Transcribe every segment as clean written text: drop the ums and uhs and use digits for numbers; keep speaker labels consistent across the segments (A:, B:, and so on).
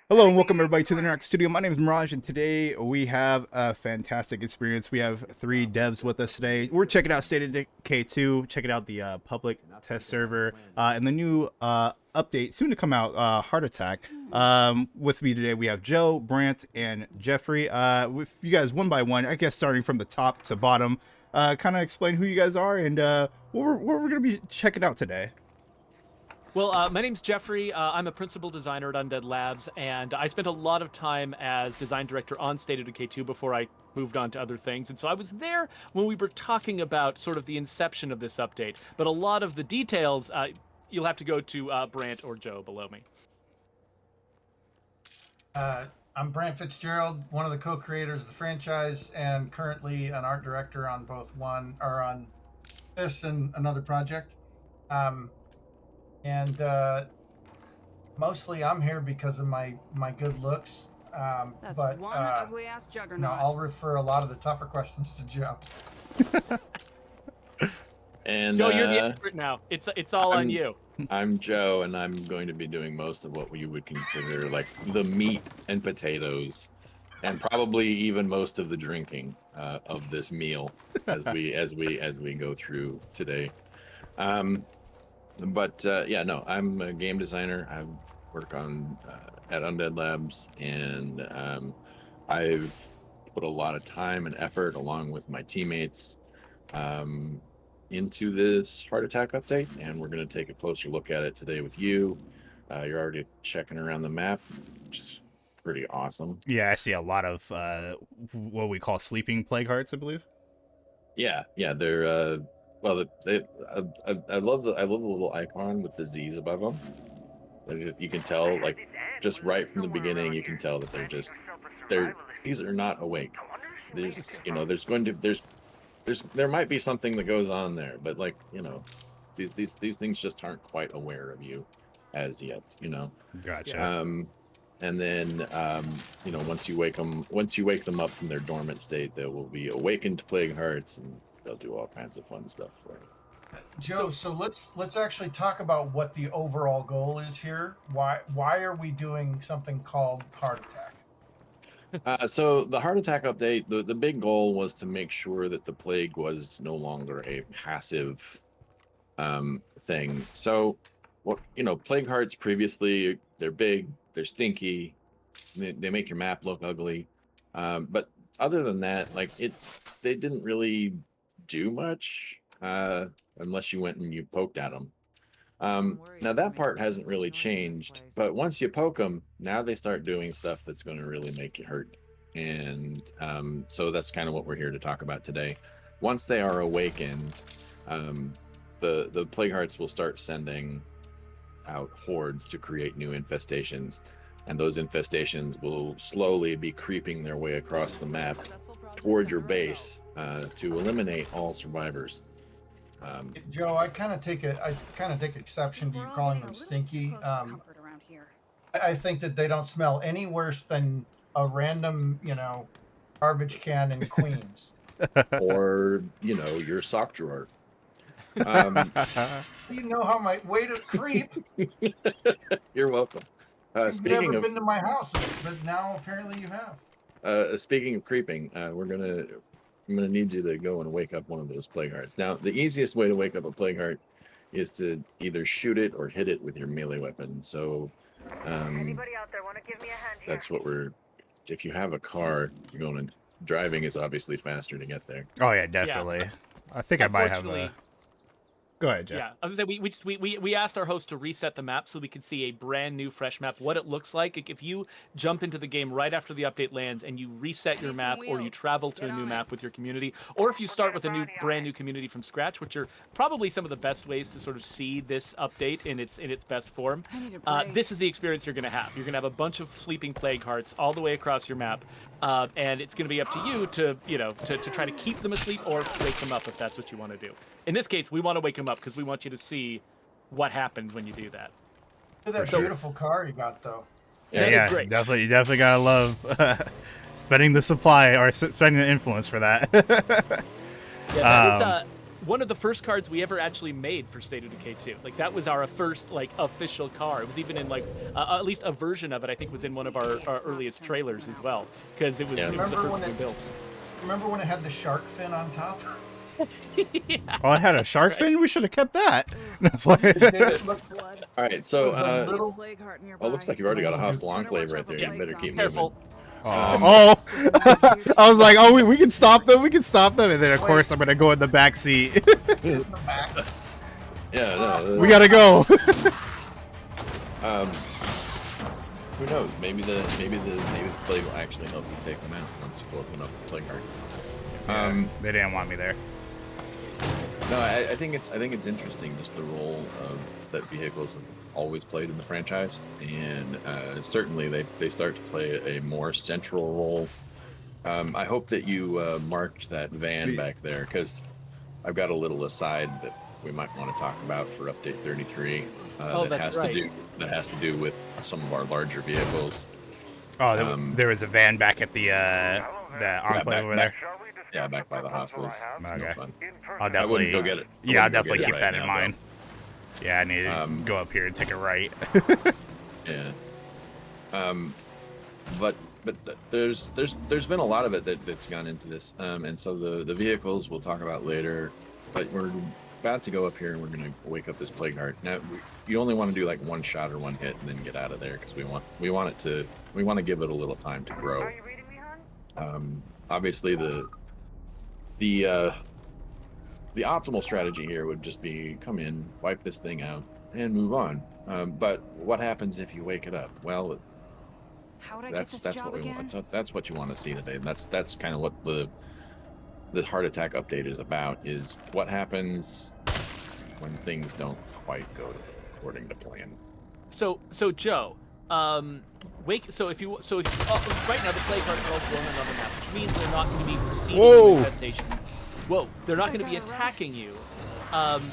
A: Hello and welcome everybody to the Interact Studio. My name is Mirage, and today we have a fantastic experience. We have three devs with us today. We're checking out State of Decay 2, checking out the public test server, and the new update soon to come out, Heart Attack. With me today we have Joe, Brant, and Geoffrey. With you guys one by one, I guess starting from the top to bottom, kind of explain who you guys are and what we're going to be checking out today.
B: Well, my name's Geoffrey. I'm a principal designer at Undead Labs, and I spent a lot of time as design director on State of Decay 2 before I moved on to other things. And so I was there when we were talking about sort of the inception of this update. But a lot of the details, you'll have to go to Brant or Joe below me.
C: I'm Brant Fitzgerald, one of the co-creators of the franchise, and currently an art director on on this and another project. Mostly I'm here because of my good looks.
D: That's one ugly ass juggernaut.
C: I'll refer a lot of the tougher questions to Joe.
E: And
B: Joe, you're the expert now. It's all on you.
E: I'm Joe, and I'm going to be doing most of what you would consider like the meat and potatoes, and probably even most of the drinking of this meal as we go through today. Yeah, no, I'm a game designer. I work on at Undead Labs, and I've put a lot of time and effort along with my teammates into this Heart Attack update, and we're going to take a closer look at it today with you. You're already checking around the map, which is pretty awesome.
A: Yeah, I see a lot of what we call sleeping plague hearts, I believe.
E: Yeah, they're well, I love the little icon with the Z's above them. You can tell, like, just right from the beginning, you can tell that these are not awake. There might be something that goes on there, but like, these things just aren't quite aware of you as yet,
A: Gotcha.
E: And then once you wake them up from their dormant state, they will be awakened plague hearts, and they'll do all kinds of fun stuff for you.
C: Joe, so let's actually talk about what the overall goal is here. Why are we doing something called Heart Attack?
E: So the Heart Attack update, the big goal was to make sure that the plague was no longer a passive thing. So plague hearts previously, they're big, they're stinky, they make your map look ugly. But other than that, they didn't really do much unless you went and you poked at them. Now that part hasn't really changed, but once you poke them, now they start doing stuff that's going to really make you hurt. And so that's kind of what we're here to talk about today. Once they are awakened, the plague hearts will start sending out hordes to create new infestations, and those infestations will slowly be creeping their way across the map toward your base to eliminate all survivors.
C: Joe, I kind of take exception to you calling them stinky. I think that they don't smell any worse than a random, garbage can in Queens.
E: Or, your sock drawer.
C: You know how my way to creep.
E: You're welcome.
C: You've never been to my house, but now apparently you have.
E: Speaking of creeping, I'm gonna need you to go and wake up one of those plague hearts. Now, the easiest way to wake up a plague heart is to either shoot it or hit it with your melee weapon. So,
D: Anybody out there want to give me a hand here?
E: that's what if you have a car, driving is obviously faster to get there.
A: Oh yeah, definitely.
B: Yeah.
A: I think I might have a... Go ahead, Jeff.
B: Yeah, I was gonna say we asked our host to reset the map so we could see a brand new fresh map, what it looks like. If you jump into the game right after the update lands and you reset your map, or you travel to a new map with your community, or if you start with a brand new community from scratch, which are probably some of the best ways to sort of see this update in its best form. This is the experience you're gonna have. You're gonna have a bunch of sleeping plague hearts all the way across your map, and it's gonna be up to you to try to keep them asleep or wake them up if that's what you want to do. In this case, we want to wake them up because we want you to see what happens when you do that.
C: Look at that beautiful car you got, though.
A: Yeah,
B: great.
A: You definitely gotta love spending the supply or spending the influence for that.
B: Yeah, one of the first cards we ever actually made for State of Decay 2. Like that was our first like official car. It was even in like at least a version of it. I think was in one of our earliest trailers as well, because it was the first one we built.
C: Remember when it had the shark fin on top?
B: Yeah.
A: Oh, I had a shark fin. We should have kept that.
E: All right, so it looks like you've already got a hostile enclave right there. You better keep
B: Careful.
E: moving.
A: Oh, I was like, oh, we can stop them. We can stop them. And then, of course, I'm gonna go in the back seat.
E: Yeah, no.
A: We gotta go.
E: Who knows? Maybe the plague will actually help you take them out once you open up the plague card.
A: They didn't want me there.
E: No, I think it's interesting just the role that vehicles have always played in the franchise, and certainly they start to play a more central role. I hope that you marked that van back there, because I've got a little aside that we might want to talk about for update 33. That has to do with some of our larger vehicles.
A: Oh, there was a van back at the enclave over there.
E: Yeah, back by the hostels. It's no fun.
A: I'll definitely
E: I wouldn't go get it.
A: Yeah, I'll definitely keep that in
E: now,
A: mind. Yeah, I need to go up here and take a right.
E: Yeah. But there's been a lot of it that's gone into this, and so the vehicles we'll talk about later. But we're about to go up here and we're gonna wake up this plague heart. Now you only want to do like one shot or one hit and then get out of there, because we want to give it a little time to grow.
F: Are you reading me, hon?
E: Obviously the optimal strategy here would just be come in, wipe this thing out, and move on. But what happens if you wake it up? Well, that's what we want. That's what you want to see today, and that's kind of what the heart attack update is about. Is what happens when things don't quite go according to plan.
B: So Joe, right now the plague hearts are all dormant on the map, which means they're not going to be receiving infestations. Whoa, they're not going to be attacking you. And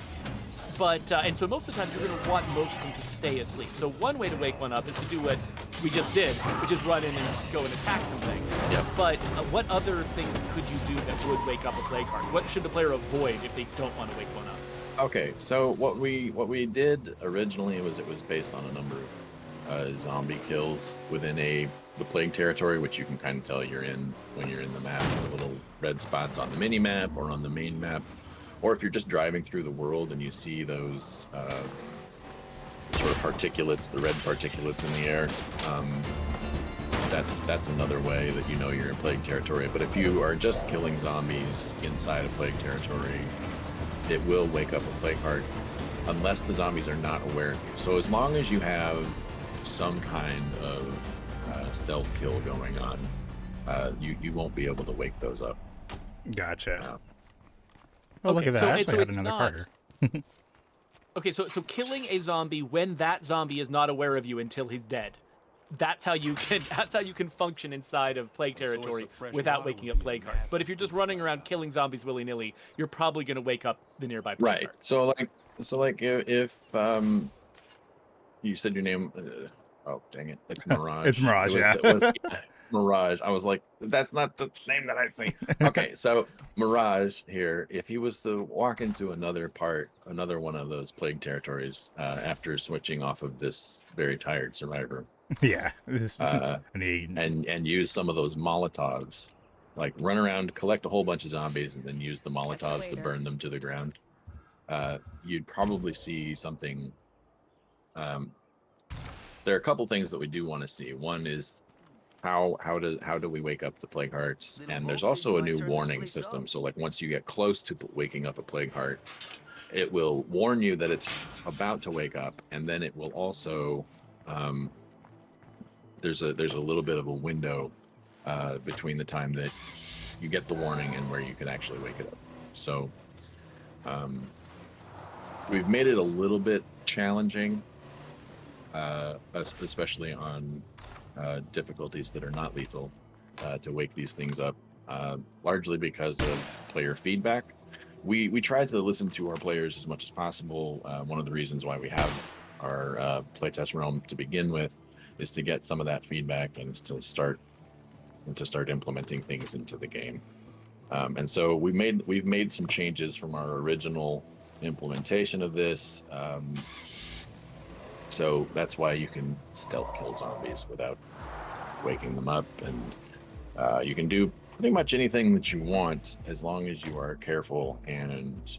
B: so most of the time you're going to want most of them to stay asleep. So one way to wake one up is to do what we just did, which is run in and go and attack something.
E: Yep.
B: But what other things could you do that would wake up a plague heart? What should the player avoid if they don't want to wake one up?
E: Okay, so what we did originally was it was based on a number of zombie kills within the plague territory, which you can kind of tell you're in when you're in the map. The little red spots on the mini map or on the main map, or if you're just driving through the world and you see those sort of particulates, the red particulates in the air. That's another way that you know you're in plague territory. But if you are just killing zombies inside of plague territory, it will wake up a plague heart unless the zombies are not aware of you. So as long as you have some kind of stealth kill going on, you won't be able to wake those up.
A: Gotcha. Oh, look at that. I actually had another card.
B: Okay, so killing a zombie when that zombie is not aware of you until he's dead. That's how you can function inside of plague territory without waking up plague hearts. But if you're just running around killing zombies willy-nilly, you're probably going to wake up the nearby plague heart.
E: So like if you said your name, oh dang it, it's Mirage.
A: It's Mirage, yeah.
E: Mirage. I was like, that's not the name that I'd say. Okay, so Mirage here, if he was to walk into another one of those plague territories after switching off of this very tired survivor,
A: yeah,
E: and use some of those Molotovs, like run around, collect a whole bunch of zombies, and then use the Molotovs to burn them to the ground, you'd probably see something. There are a couple things that we do want to see. One is how do we wake up the plague hearts, and there's also a new warning system. So like once you get close to waking up a plague heart, it will warn you that it's about to wake up, and then it will also there's a little bit of a window between the time that you get the warning and where you can actually wake it up. So we've made it a little bit challenging, especially on difficulties that are not lethal, to wake these things up, largely because of player feedback. We try to listen to our players as much as possible. One of the reasons why we have our playtest realm to begin with is to get some of that feedback and to start implementing things into the game. And so we've made some changes from our original implementation of this. So that's why you can stealth kill zombies without waking them up, and you can do pretty much anything that you want as long as you are careful and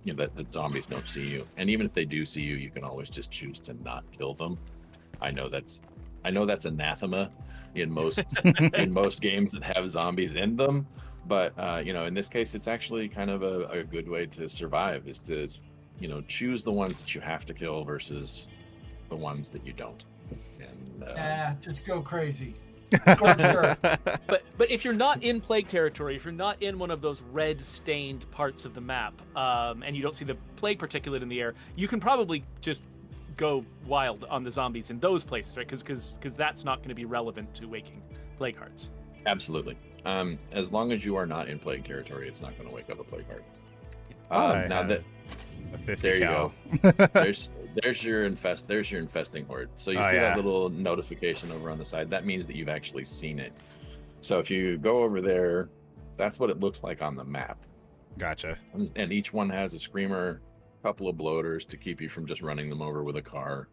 E: that the zombies don't see you. And even if they do see you, you can always just choose to not kill them. I know that's anathema in most in most games that have zombies in them, but in this case, it's actually kind of a good way to survive, is to choose the ones that you have to kill versus the ones that you don't. And
C: just go crazy.
B: But if you're not in plague territory, if you're not in one of those red stained parts of the map, and you don't see the plague particulate in the air, you can probably just go wild on the zombies in those places, right? Because that's not going to be relevant to waking plague hearts.
E: Absolutely. As long as you are not in plague territory, it's not going to wake up a plague heart. Now that there you go. There's your infesting horde. So you see that little notification over on the side. That means that you've actually seen it. So if you go over there, that's what it looks like on the map.
A: Gotcha.
E: And each one has a screamer, a couple of bloaters to keep you from just running them over with a car,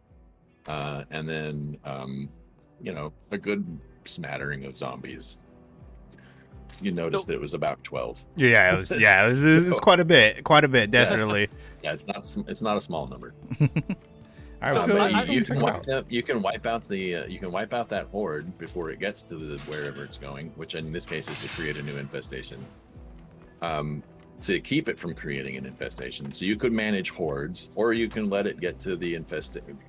E: and then a good smattering of zombies. You noticed that it was about 12.
A: Yeah, it was quite a bit, definitely.
E: Yeah, it's not a small number.
A: All right, so
E: you can wipe out that horde before it gets to wherever it's going, which in this case is to create a new infestation. To keep it from creating an infestation, so you could manage hordes, or you can let it get to the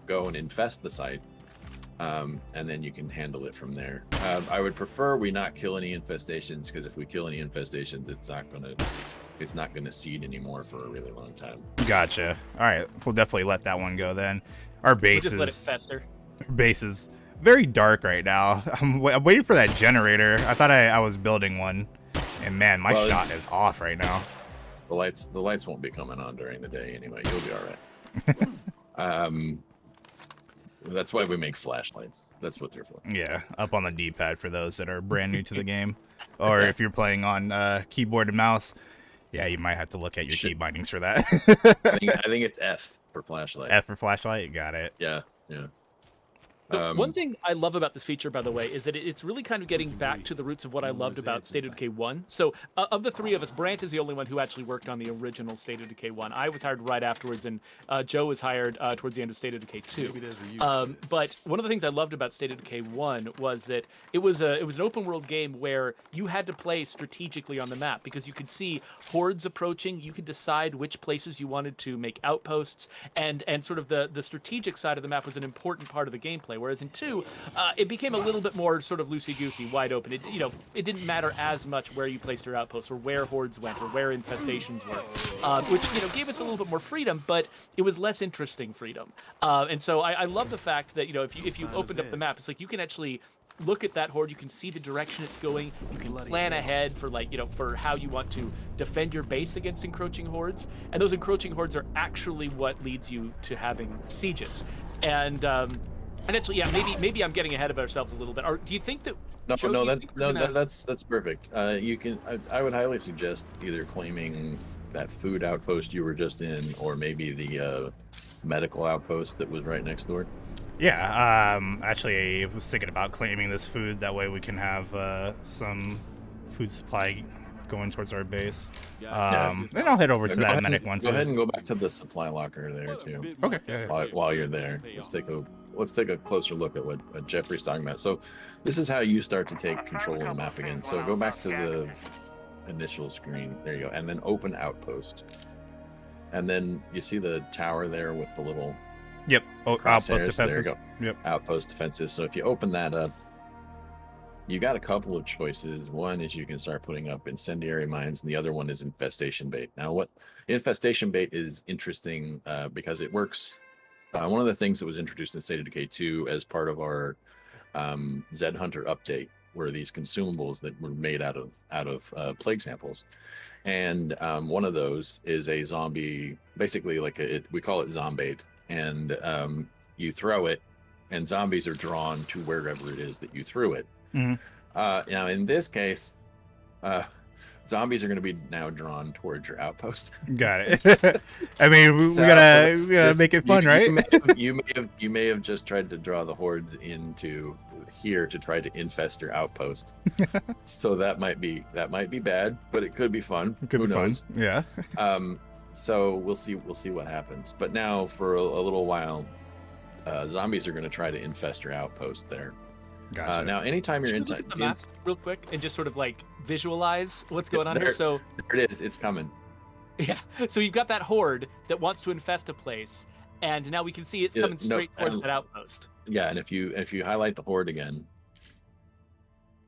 E: go and infest the site. And then you can handle it from there. I would prefer we not kill any infestations, because if we kill any infestations, it's not gonna seed anymore for a really long time.
A: Gotcha. All right, we'll definitely let that one go then. Our base
B: We'll just let it fester.
A: Base is very dark right now. I'm waiting for that generator. I thought I was building one, and man, my shot is off right now.
E: The lights won't be coming on during the day anyway. You'll be all right. That's why we make flashlights. That's what they're for.
A: Yeah, up on the D-pad for those that are brand new to the game. Or if you're playing on keyboard and mouse, yeah, you might have to look at your key bindings for that.
E: I think it's F for flashlight.
A: F for flashlight? Got it.
E: Yeah.
B: One thing I love about this feature, by the way, is that it's really kind of getting back to the roots of what I loved about State of Decay 1. So, of the three of us, Brant is the only one who actually worked on the original State of Decay 1. I was hired right afterwards, and Joe was hired towards the end of State of Decay 2. But one of the things I loved about State of Decay 1 was that it was an open world game where you had to play strategically on the map, because you could see hordes approaching. You could decide which places you wanted to make outposts, and sort of the strategic side of the map was an important part of the gameplay. Whereas in 2, it became a little bit more sort of loosey-goosey, wide open. It didn't matter as much where you placed your outposts, or where hordes went, or where infestations were, which gave us a little bit more freedom, but it was less interesting freedom. And so I love the fact that if you opened up the map, it's like you can actually look at that horde, you can see the direction it's going, you can plan ahead for for how you want to defend your base against encroaching hordes, and those encroaching hordes are actually what leads you to having sieges. And actually, yeah, maybe I'm getting ahead of ourselves a little bit. Or do you think that? Joe,
E: that's perfect. I would highly suggest either claiming that food outpost you were just in, or maybe the medical outpost that was right next door.
A: Yeah, actually, I was thinking about claiming this food. That way we can have some food supply going towards our base. Then I'll head over to that medic one too.
E: Go ahead and go back to the supply locker there too.
A: Okay. Yeah.
E: While you're there, let's take a closer look at what Geoffrey's talking about. So this is how you start to take control of the map again. So go back to the initial screen. There you go. And then open Outpost. And then you see the tower there with the little...
A: Yep. Outpost defenses.
E: There you go.
A: Yep.
E: Outpost defenses. So if you open that up, you got a couple of choices. One is you can start putting up incendiary mines, and the other one is infestation bait. Now, what infestation bait is interesting because it works. One of the things that was introduced in State of Decay 2 as part of our Zed Hunter update were these consumables that were made out of plague samples, and one of those is a zombie, basically we call it zombait, and you throw it, and zombies are drawn to wherever it is that you threw it.
A: Mm-hmm.
E: Now, in this case, zombies are going to be now drawn towards your outpost.
A: Got it. I mean, we
E: So
A: gotta make it fun, right?
E: You may have just tried to draw the hordes into here to try to infest your outpost. So that might be bad, but it could be fun.
A: It could
E: Who
A: be
E: knows?
A: fun. Yeah.
E: So we'll see what happens. But now for a little while, zombies are going to try to infest your outpost there.
A: Gotcha.
E: Now, anytime you're
B: Should we look at the map real quick and just sort of like visualize what's going on here? So
E: there it is. It's coming.
B: yeah, so you've got that horde that wants to infest a place, and now we can see it's coming straight towards that outpost.
E: Yeah, and if you highlight the horde again,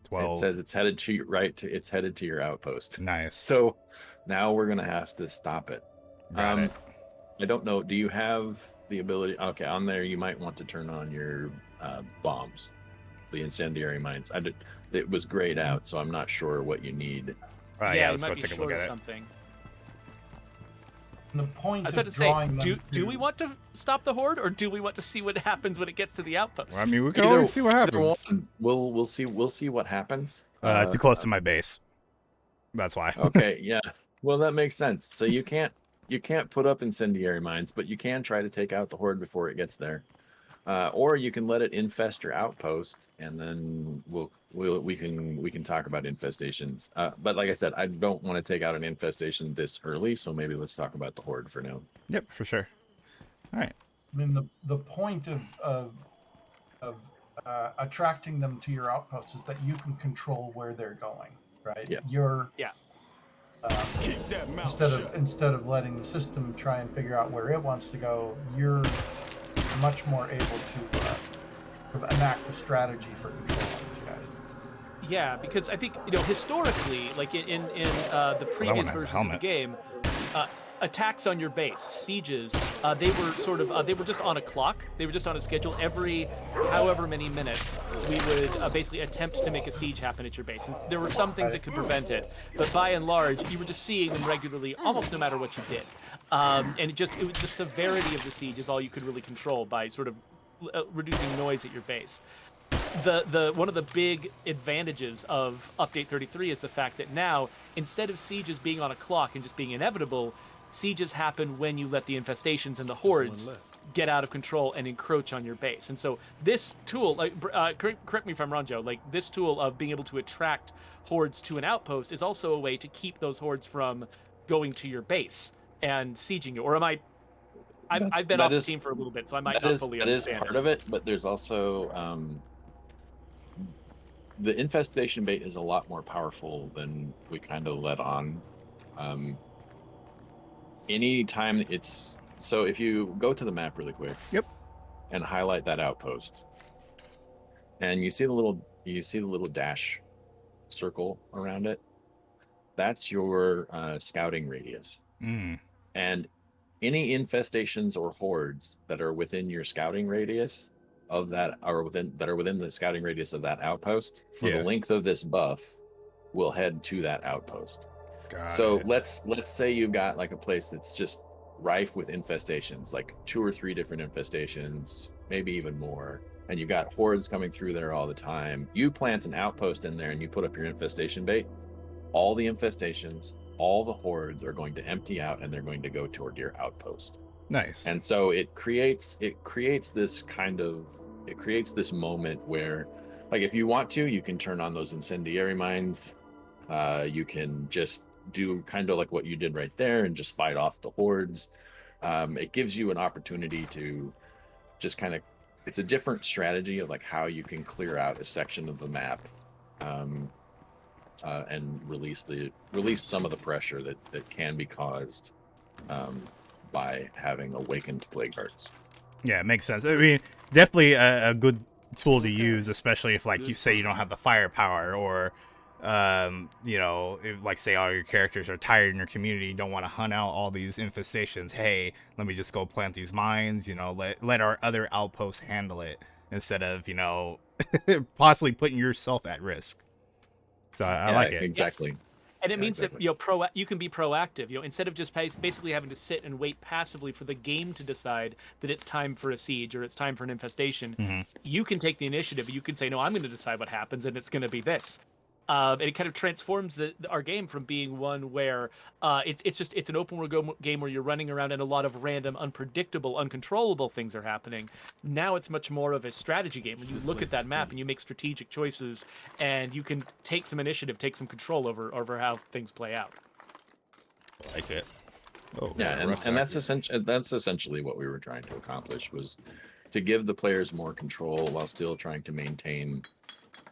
A: 12.
E: it says it's headed to your right. It's headed to your outpost.
A: Nice.
E: So now we're gonna have to stop it.
A: Got it.
E: I don't know. Do you have the ability? Okay, on there you might want to turn on your bombs, the incendiary mines. It was grayed out, so I'm not sure what you need.
A: Yeah,
B: you
A: let's
B: might
A: go
B: be
A: take a
B: short
A: look
B: of
A: at it.
B: something.
C: The point
B: I was
C: of
B: about to say,
C: drawing
B: do
C: them
B: we want to stop the horde, or do we want to see what happens when it gets to the outpost?
A: Well, I mean, we can
E: Either-
A: always see what
E: either
A: happens.
E: one. We'll see what happens.
A: Too close to my base. That's why.
E: Okay, yeah. Well, that makes sense. So you can't put up incendiary mines, but you can try to take out the horde before it gets there. Or you can let it infest your outpost, and then we can talk about infestations. But like I said, I don't want to take out an infestation this early, so maybe let's talk about the horde for now.
A: Yep, for sure. All right.
C: I mean, the point of attracting them to your outpost is that you can control where they're going, right?
E: Yeah.
C: You're
B: Yeah.
C: Instead of letting the system try and figure out where it wants to go, you're much more able to enact a strategy for controlling these guys.
B: Yeah, because I think historically, like in the previous
A: one has a
B: versions of the
A: helmet.
B: game, attacks on your base, sieges, they were sort of they were just on a clock. They were just on a schedule. Every however many minutes, we would basically attempt to make a siege happen at your base. And there were some things that could prevent it, but by and large, you were just seeing them regularly, almost no matter what you did. And it was the severity of the siege is all you could really control by sort of reducing noise at your base. The one of the big advantages of Update 33 is the fact that now, instead of sieges being on a clock and just being inevitable, sieges happen when you let the infestations and the hordes get out of control and encroach on your base. And so this tool, correct me if I'm wrong, Joe, like this tool of being able to attract hordes to an outpost is also a way to keep those hordes from going to your base and sieging you. Or am I've been off the team for a little bit, so I might not fully understand.
E: That is part of it, but there's also the infestation bait is a lot more powerful than we kind of let on. Anytime so if you go to the map really quick,
A: Yep,
E: and highlight that outpost, and you see the little dash circle around it, that's your scouting radius. And any infestations or hordes that are within your scouting radius of that are within the scouting radius of that outpost for the length of this buff will head to that outpost. So let's say you've got like a place that's just rife with infestations, like 2 or 3 different infestations, maybe even more, and you've got hordes coming through there all the time. You plant an outpost in there and you put up your infestation bait, all the infestations, all the hordes are going to empty out and they're going to go toward your outpost.
A: Nice.
E: And so it creates this moment where, like, if you want to, you can turn on those incendiary mines. You can just do kind of like what you did right there and just fight off the hordes. It gives you an opportunity to just kind of, it's a different strategy of like how you can clear out a section of the map and release some of the pressure that can be caused by having awakened plague hearts.
A: Yeah, it makes sense. I mean, definitely a good tool to use, especially if, like, you say you don't have the firepower, or if, like, say all your characters are tired in your community, you don't want to hunt out all these infestations. Hey, let me just go plant these mines, let our other outposts handle it, instead of, possibly putting yourself at risk. So I like it.
E: Exactly.
B: And it means that you can be proactive. Instead of just basically having to sit and wait passively for the game to decide that it's time for a siege or it's time for an infestation, you can take the initiative. You can say, no, I'm going to decide what happens, and it's going to be this. And it kind of transforms our game from being one where it's an open world game where you're running around and a lot of random, unpredictable, uncontrollable things are happening. Now it's much more of a strategy game where you look at that map and you make strategic choices, and you can take some initiative, take some control over how things play out.
A: I like it. Oh,
E: Yeah, and that's essentially what we were trying to accomplish, was to give the players more control while still trying to maintain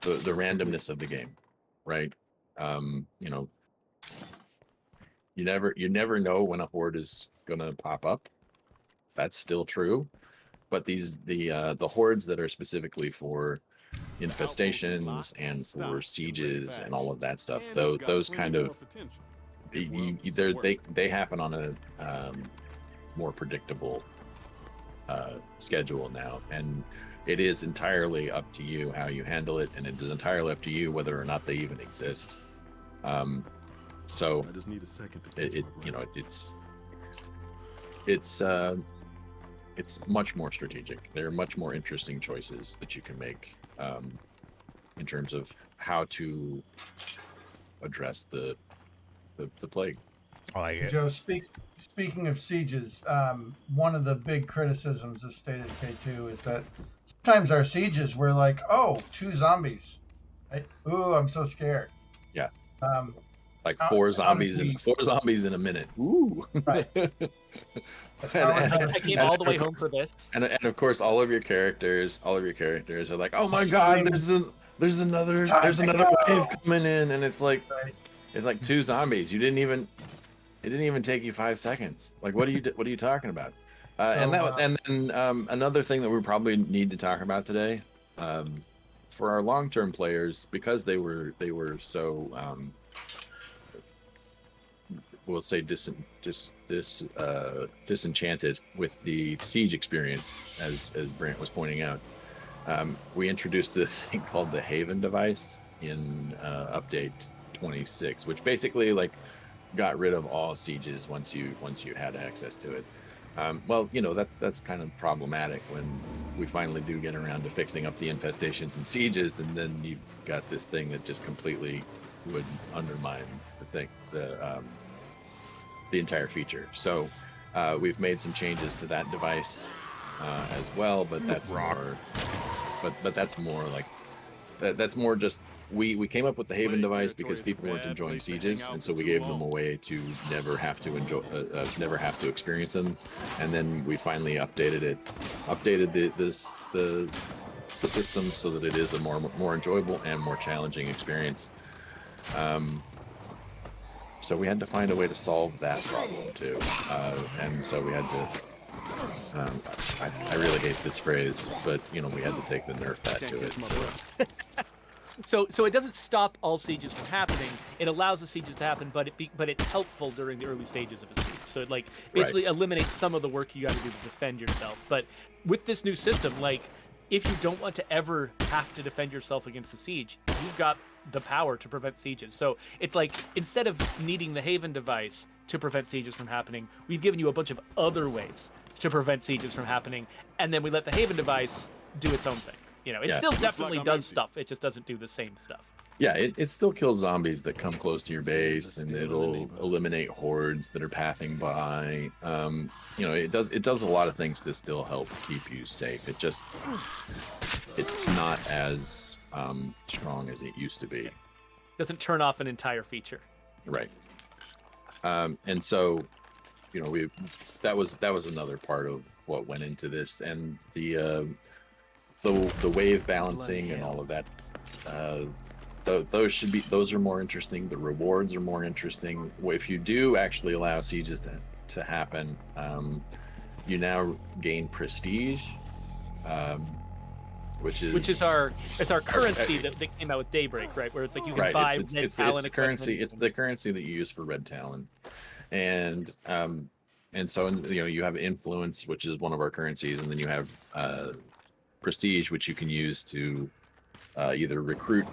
E: the randomness of the game, right? You know, you never know when a horde is gonna pop up. That's still true, but the hordes that are specifically for infestations and for sieges and all of that stuff, those kind of they happen on a more predictable schedule now, and it is entirely up to you how you handle it, and it is entirely up to you whether or not they even exist. So
G: I just need a second to
E: it you know, it's much more strategic. There are much more interesting choices that you can make in terms of how to address the plague.
A: I like it.
C: Joe, speaking of sieges, one of the big criticisms of State of Decay 2 is that sometimes our sieges were like, oh, 2 zombies. Ooh, I'm so scared.
E: Yeah. Like 4 zombies in a minute. Ooh.
C: Right.
B: I came all the way home for this.
E: And of course, all of your characters are like, oh my god, there's another wave coming in, and it's like, it's like 2 zombies. It didn't even take you 5 seconds. Like, what are you talking about? And then another thing that we probably need to talk about today, for our long-term players, because they were so we'll say disenchanted with the siege experience, as Brant was pointing out. We introduced this thing called the Haven device in update 26, which basically like got rid of all sieges once you had access to it. Well, you know, that's kind of problematic when we finally do get around to fixing up the infestations and sieges, and then you've got this thing that just completely would undermine the entire feature. So we've made some changes to that device as well, but that's more. But that's more like that's more just we came up with the Haven device because people weren't enjoying sieges, and so we gave them a way to never have to experience them. And then we finally updated the system so that it is a more enjoyable and more challenging experience. So we had to find a way to solve that problem too, and so we had to. I really hate this phrase, but you know, we had to take the Nerf bat to it.
B: So it doesn't stop all sieges from happening. It allows the sieges to happen, but it's helpful during the early stages of a siege. So it like basically eliminates some of the work you got to do to defend yourself. But with this new system, like if you don't want to ever have to defend yourself against a siege, you've got the power to prevent sieges. So it's like instead of needing the Haven device to prevent sieges from happening, we've given you a bunch of other ways to prevent sieges from happening, and then we let the Haven device do its own thing. You know, it still definitely does stuff. It just doesn't do the same stuff.
E: Yeah, it still kills zombies that come close to your base, and it'll eliminate hordes that are passing by. You know, it does a lot of things to still help keep you safe. It's not as strong as it used to be.
B: Doesn't turn off an entire feature.
E: Right. And so, you know, that was another part of what went into this, and the wave balancing and all of that. Those are more interesting. The rewards are more interesting. If you do actually allow sieges to happen, you now gain prestige, which is our
B: currency that came out with Daybreak, right? Where it's like you can buy Red Talon.
E: It's the currency. It's the currency that you use for Red Talon, and so you know, you have influence, which is one of our currencies, and then you have prestige, which you can use to either recruit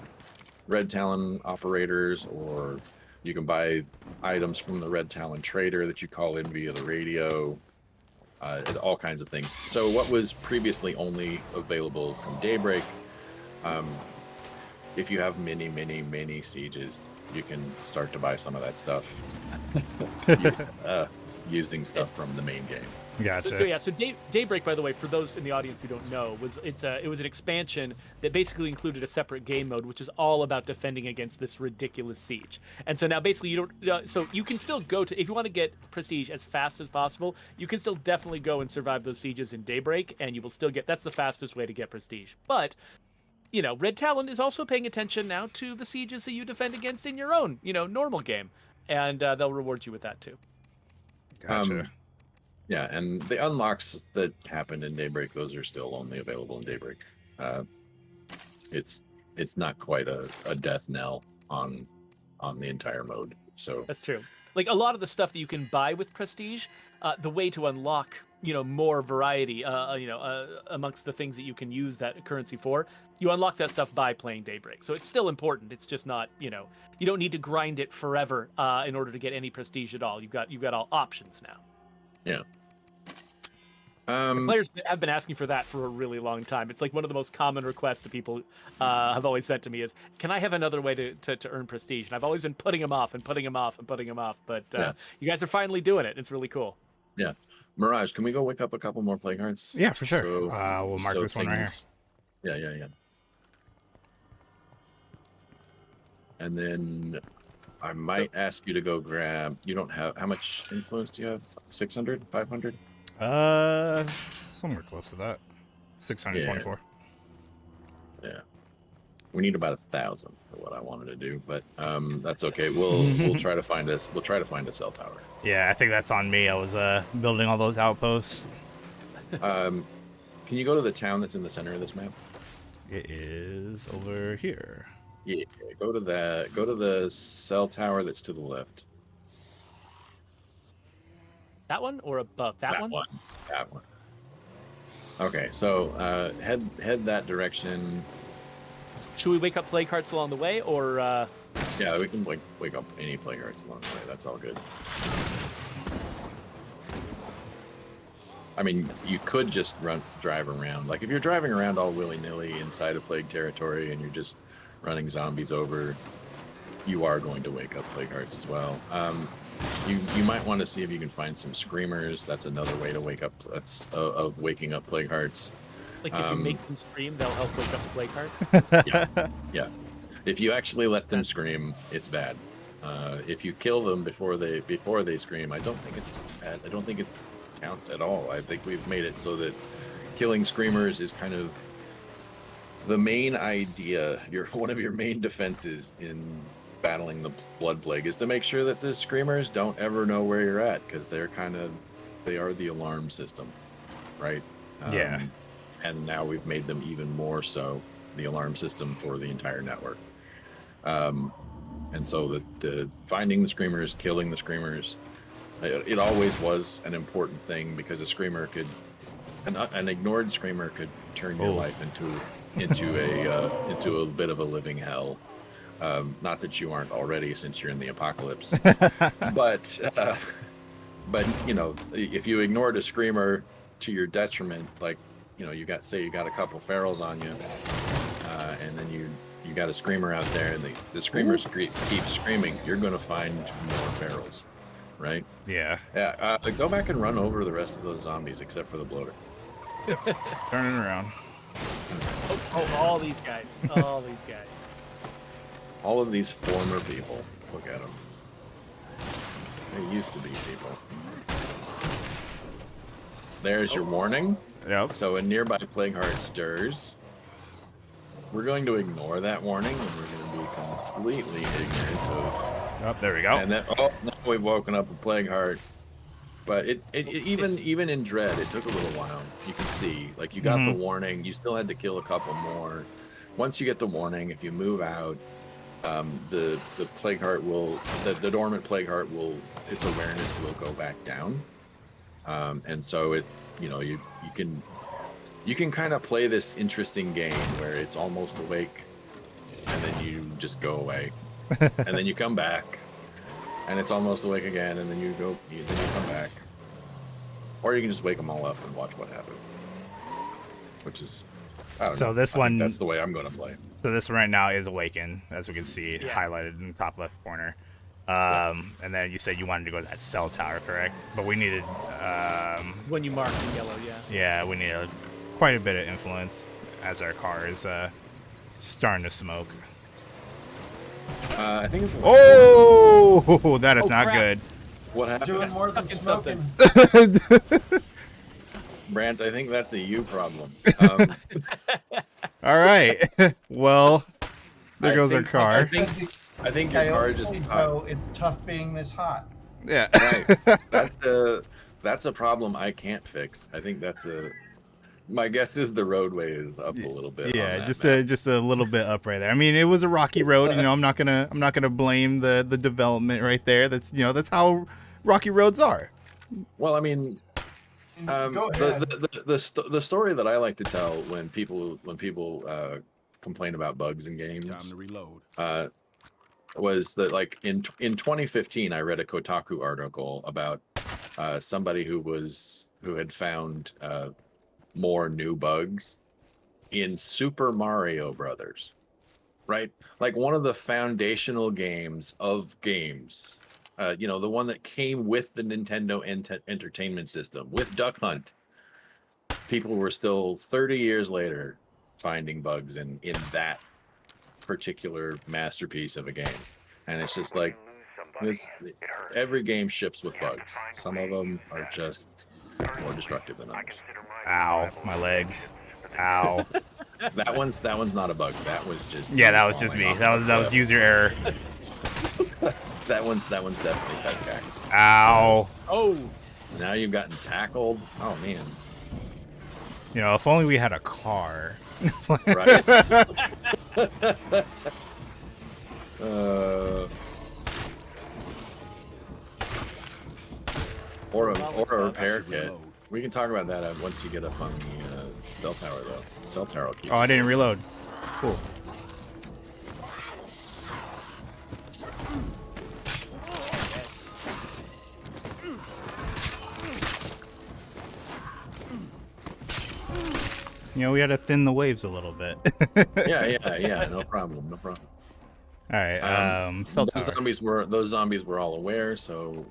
E: Red Talon operators, or you can buy items from the Red Talon trader that you call in via the radio. All kinds of things. So what was previously only available from Daybreak if you have many sieges, you can start to buy some of that stuff using stuff from the main game.
A: Gotcha.
B: So Daybreak, by the way, for those in the audience who don't know, it was an expansion that basically included a separate game mode, which is all about defending against this ridiculous siege. And so now basically you don't, so you can still go to, if you want to get prestige as fast as possible, you can still definitely go and survive those sieges in Daybreak, and you will still get, that's the fastest way to get prestige. But you know, Red Talon is also paying attention now to the sieges that you defend against in your own, you know, normal game, and they'll reward you with that too.
A: Gotcha.
E: Yeah, and the unlocks that happened in Daybreak, those are still only available in Daybreak. It's not quite a death knell on the entire mode. So
B: That's true. Like a lot of the stuff that you can buy with prestige, the way to unlock, you know, more variety, amongst the things that you can use that currency for, you unlock that stuff by playing Daybreak. So it's still important. It's just not, you know, you don't need to grind it forever in order to get any prestige at all. You've got all options now.
E: yeah.
B: Players have been asking for that for a really long time. It's like one of the most common requests that people have always sent to me is, can I have another way to earn prestige? And I've always been putting them off. But you guys are finally doing it. It's really cool.
E: Yeah. Mirage, can we go wake up a couple more plague hearts?
A: Yeah, for sure.
E: So-
A: We'll mark
E: so
A: this one right here.
E: things- Yeah. And then I might ask you to go grab, you don't have, how much influence do you have? 600, 500?
A: Somewhere close to that. 624.
E: Yeah. We need about 1,000 for what I wanted to do, but that's okay. We'll try to find us. We'll try to find a cell tower.
A: Yeah, I think that's on me. I was building all those outposts.
E: Can you go to the town that's in the center of this map?
A: It is over here.
E: Yeah, go to that. Go to the cell tower that's to the left.
B: That one or above that one?
E: That one. Okay, so head that direction.
B: Should we wake up plague hearts along the way, or?
E: Yeah, we can wake up any plague hearts along the way. That's all good. I mean, you could just drive around. Like if you're driving around all willy-nilly inside of plague territory and you're just running zombies over, you are going to wake up plague hearts as well. You might want to see if you can find some screamers. That's another way to wake up. That's of waking up plague hearts.
B: Like if you make them scream, they'll help wake up the plague heart.
E: Yeah. If you actually let them scream, it's bad. If you kill them before they scream, I don't think it's bad. I don't think it counts at all. I think we've made it so that killing screamers is kind of the main idea. One of your main defenses in battling the blood plague is to make sure that the screamers don't ever know where you're at, because they are the alarm system, right?
A: Yeah.
E: And now we've made them even more so the alarm system for the entire network. And so the finding the screamers, killing the screamers, it always was an important thing, because a screamer could, an ignored screamer could turn your life into a bit of a living hell. Not that you aren't already, since you're in the apocalypse, but you know, if you ignored a screamer to your detriment, like, you know, you got a couple ferals on you, and then you got a screamer out there, and the screamers keep screaming, you're going to find more ferals, right?
A: Yeah.
E: Yeah. Go back and run over the rest of those zombies, except for the bloater.
A: Turning around.
B: Oh, all these guys.
E: All of these former people. Look at them. They used to be people. There's your warning.
A: Yep.
E: So a nearby plague heart stirs. We're going to ignore that warning, and we're going to be completely ignorant of.
A: Oh, there we go.
E: And then, now we've woken up a plague heart. But it even in Dread, it took a little while. You can see, like, you got the warning. You still had to kill a couple more. Once you get the warning, if you move out, the plague heart will, the dormant plague heart will, its awareness will go back down. And so it, you know, you can kind of play this interesting game where it's almost awake, and then you just go away, and then you come back, and it's almost awake again, and then you come back, or you can just wake them all up and watch what happens, which is
A: So this
E: I think
A: one,
E: that's the way I'm going to play.
A: so this one right now is Awaken, as we can see
B: Yeah.
A: highlighted in the top left corner. And then you said you wanted to go to that cell tower, correct? But we needed,
B: When you mark in yellow, yeah.
A: yeah, we needed quite a bit of influence as our car is starting to smoke.
E: I think it's.
A: Oh, that is
B: Oh,
A: not
B: crap.
A: good.
E: What happened?
C: Doing more than
B: Fucking
C: smoking.
E: Brant, I think that's a you problem.
A: All right. Well, there
E: I
A: goes our
E: think-
A: car.
E: I think your car just
C: Joe, it's tough being this hot.
A: Yeah.
E: right. That's a problem I can't fix. I think that's a. My guess is the roadway is up a little bit.
A: Yeah,
E: on that
A: just
E: map.
A: just a little bit up right there. I mean, it was a rocky road. You know, I'm not gonna blame the development right there. That's how rocky roads are.
E: Well, I mean,
C: Go ahead.
E: the story that I like to tell when people complain about bugs in games
G: Time to reload.
E: was that, like, in 2015 I read a Kotaku article about somebody who had found more new bugs in Super Mario Brothers, right? Like one of the foundational games of games, you know, the one that came with the Nintendo Entertainment System, with Duck Hunt. People were still 30 years later finding bugs in that particular masterpiece of a game. And it's just like, every game ships with bugs. Some of them are just more destructive than others.
A: Ow, my legs. Ow.
E: That one's not a bug. That was just
A: Yeah, that was just me.
E: falling
A: That
E: off
A: was
E: the
A: user error.
E: cliff. That one's definitely pet.
A: Ow.
B: Oh,
E: Now you've gotten tackled. Oh man.
A: You know, if only we had a car.
E: Right. Or a repair kit. We can talk about that once you get up on the cell tower, though. Cell tower will keep
A: Oh, I
E: us
A: didn't
E: safe.
A: reload. Cool. You know, we had to thin the waves a little bit.
E: Yeah. No problem. All
A: right. Cell
E: those
A: tower.
E: zombies were all aware, so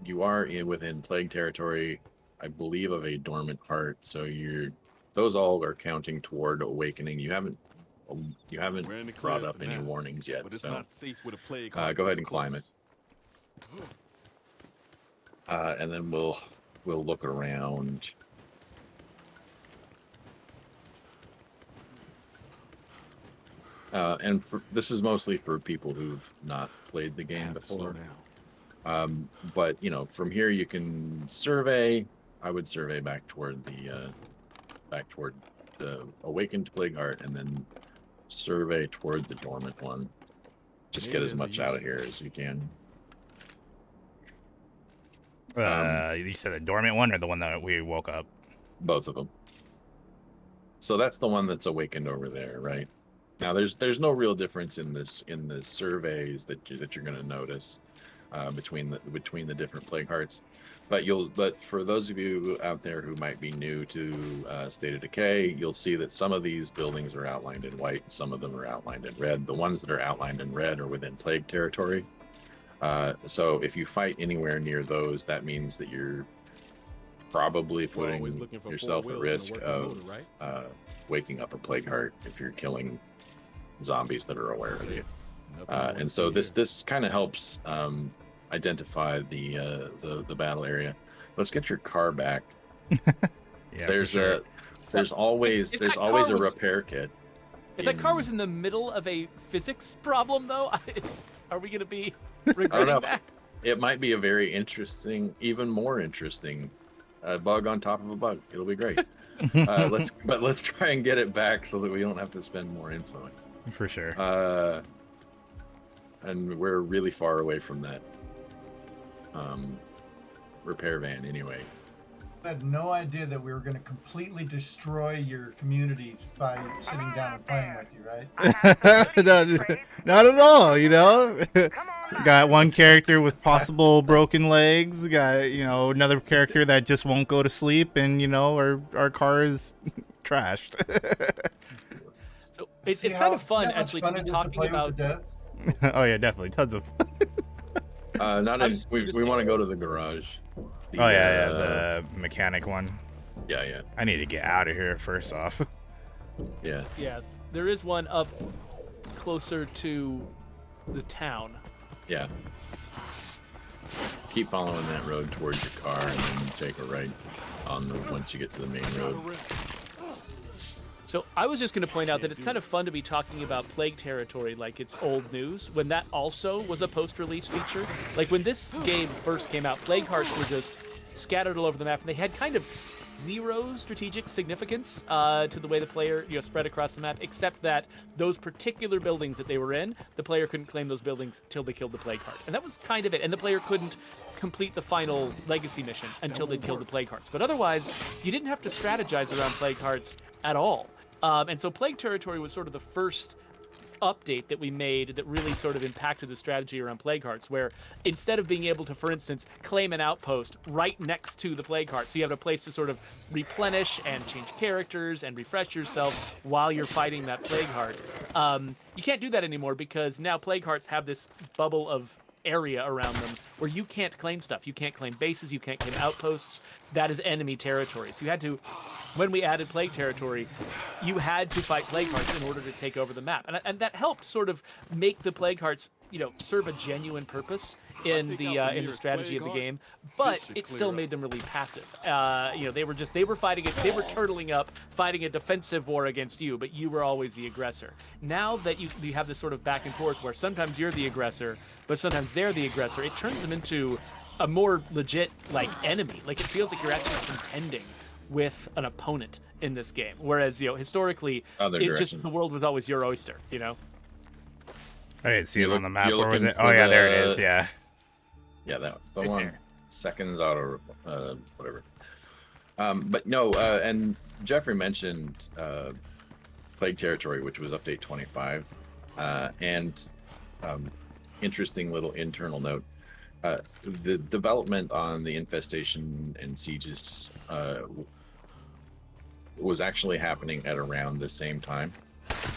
E: you are within plague territory, I believe, of a dormant heart. So those all are counting toward awakening. You haven't
G: We're in the
E: brought
G: clear
E: up
G: for
E: any
G: now,
E: warnings yet.
G: But it's
E: So
G: not safe with a plague.
E: go ahead and climb it. And then we'll look around. And this is mostly for people who've not played the game
G: Slow
E: before.
G: down.
E: But you know, from here you can survey. I would survey back toward the awakened plague heart, and then survey toward the dormant one. Just
G: Yeah,
E: get as
G: there's a
E: much out of
G: use
E: here
G: for it.
E: as you can.
A: You said the dormant one or the one that we woke up?
E: Both of them. So that's the one that's awakened over there, right? Now there's no real difference in the surveys that you're going to notice between the different plague hearts, but for those of you out there who might be new to State of Decay, you'll see that some of these buildings are outlined in white, some of them are outlined in red. The ones that are outlined in red are within plague territory. So if you fight anywhere near those, that means that you're probably
G: We're always
E: putting
G: looking for
E: yourself
G: four
E: at
G: wheels
E: risk
G: and a working
E: of
G: loader, right?
E: waking up a plague heart if you're killing zombies that are aware of you.
G: Nothing more
E: And
G: to
E: so
G: see here.
E: this kind of helps identify the battle area. Let's get your car back.
A: Yeah,
E: there's
A: for sure.
E: always
B: If
E: there's
B: that
E: always
B: car
E: a
B: was-
E: repair kit.
B: if that car was in the middle of a physics problem, though, are we going to be
E: know.
B: regretting that?
E: It might be a very interesting, even more interesting bug on top of a bug. It'll be great. Let's try and get it back so that we don't have to spend more influence.
A: For sure.
E: And we're really far away from that repair van anyway.
C: I had no idea that we were going to completely destroy your communities by sitting down and playing with you, right?
A: Not at all, you know. Got one character with possible broken legs. Got, you know, another character that just won't go to sleep, and you know, our car is trashed.
B: So it's
C: See
B: kind of
C: how
B: fun
C: much
B: actually
C: fun
B: to
C: it
B: be
C: is to
B: talking
C: play
B: about.
C: with the devs?
A: Oh yeah, definitely tons of.
E: Not
B: I'm
E: in,
B: just-
E: we
B: I'm just
E: we want to
B: saying.
E: go to the garage.
A: Oh yeah, the mechanic one.
E: Yeah.
A: I need to get out of here first off.
E: Yeah.
B: Yeah, there is one up closer to the town.
E: Yeah. Keep following that road towards your car, and then you take a right on the once you get to the main road.
B: So I was just going to point out that it's kind of fun to be talking about Plague Territory like it's old news, when that also was a post-release feature. Like when this game first came out, Plague Hearts were just scattered all over the map, and they had kind of zero strategic significance to the way the player spread across the map, except that those particular buildings that they were in, the player couldn't claim those buildings till they killed the Plague Heart. And that was kind of it. And the player couldn't complete the final legacy mission until they killed the Plague Hearts. But otherwise, you didn't have to strategize around Plague Hearts at all. And so Plague Territory was sort of the first update that we made that really sort of impacted the strategy around Plague Hearts, where instead of being able to, for instance, claim an outpost right next to the Plague Heart, so you have a place to sort of replenish and change characters and refresh yourself while you're fighting that Plague Heart. You can't do that anymore because now Plague Hearts have this bubble of area around them where you can't claim stuff. You can't claim bases, you can't claim outposts. That is enemy territory. So you had to, when we added Plague Territory, you had to fight Plague Hearts in order to take over the map. And that helped sort of make the Plague Hearts, serve a genuine purpose in the strategy of the game, but it still made them really passive. They were fighting it, they were turtling up, fighting a defensive war against you, but you were always the aggressor. Now that you have this sort of back and forth where sometimes you're the aggressor, but sometimes they're the aggressor, it turns them into a more legit enemy. Like it feels like you're actually contending with an opponent in this game, whereas historically, the world was always your oyster.
A: I didn't see it on the map.
E: You're
A: Where was
E: looking
A: it?
E: for
A: Oh yeah, there it
E: the-
A: is. Yeah.
E: Yeah, that's the
A: Right
E: one.
A: there.
E: Seconds out of whatever. But no, and Geoffrey mentioned Plague Territory, which was update 25, and interesting little internal note. The development on the Infestation and Sieges was actually happening at around the same time,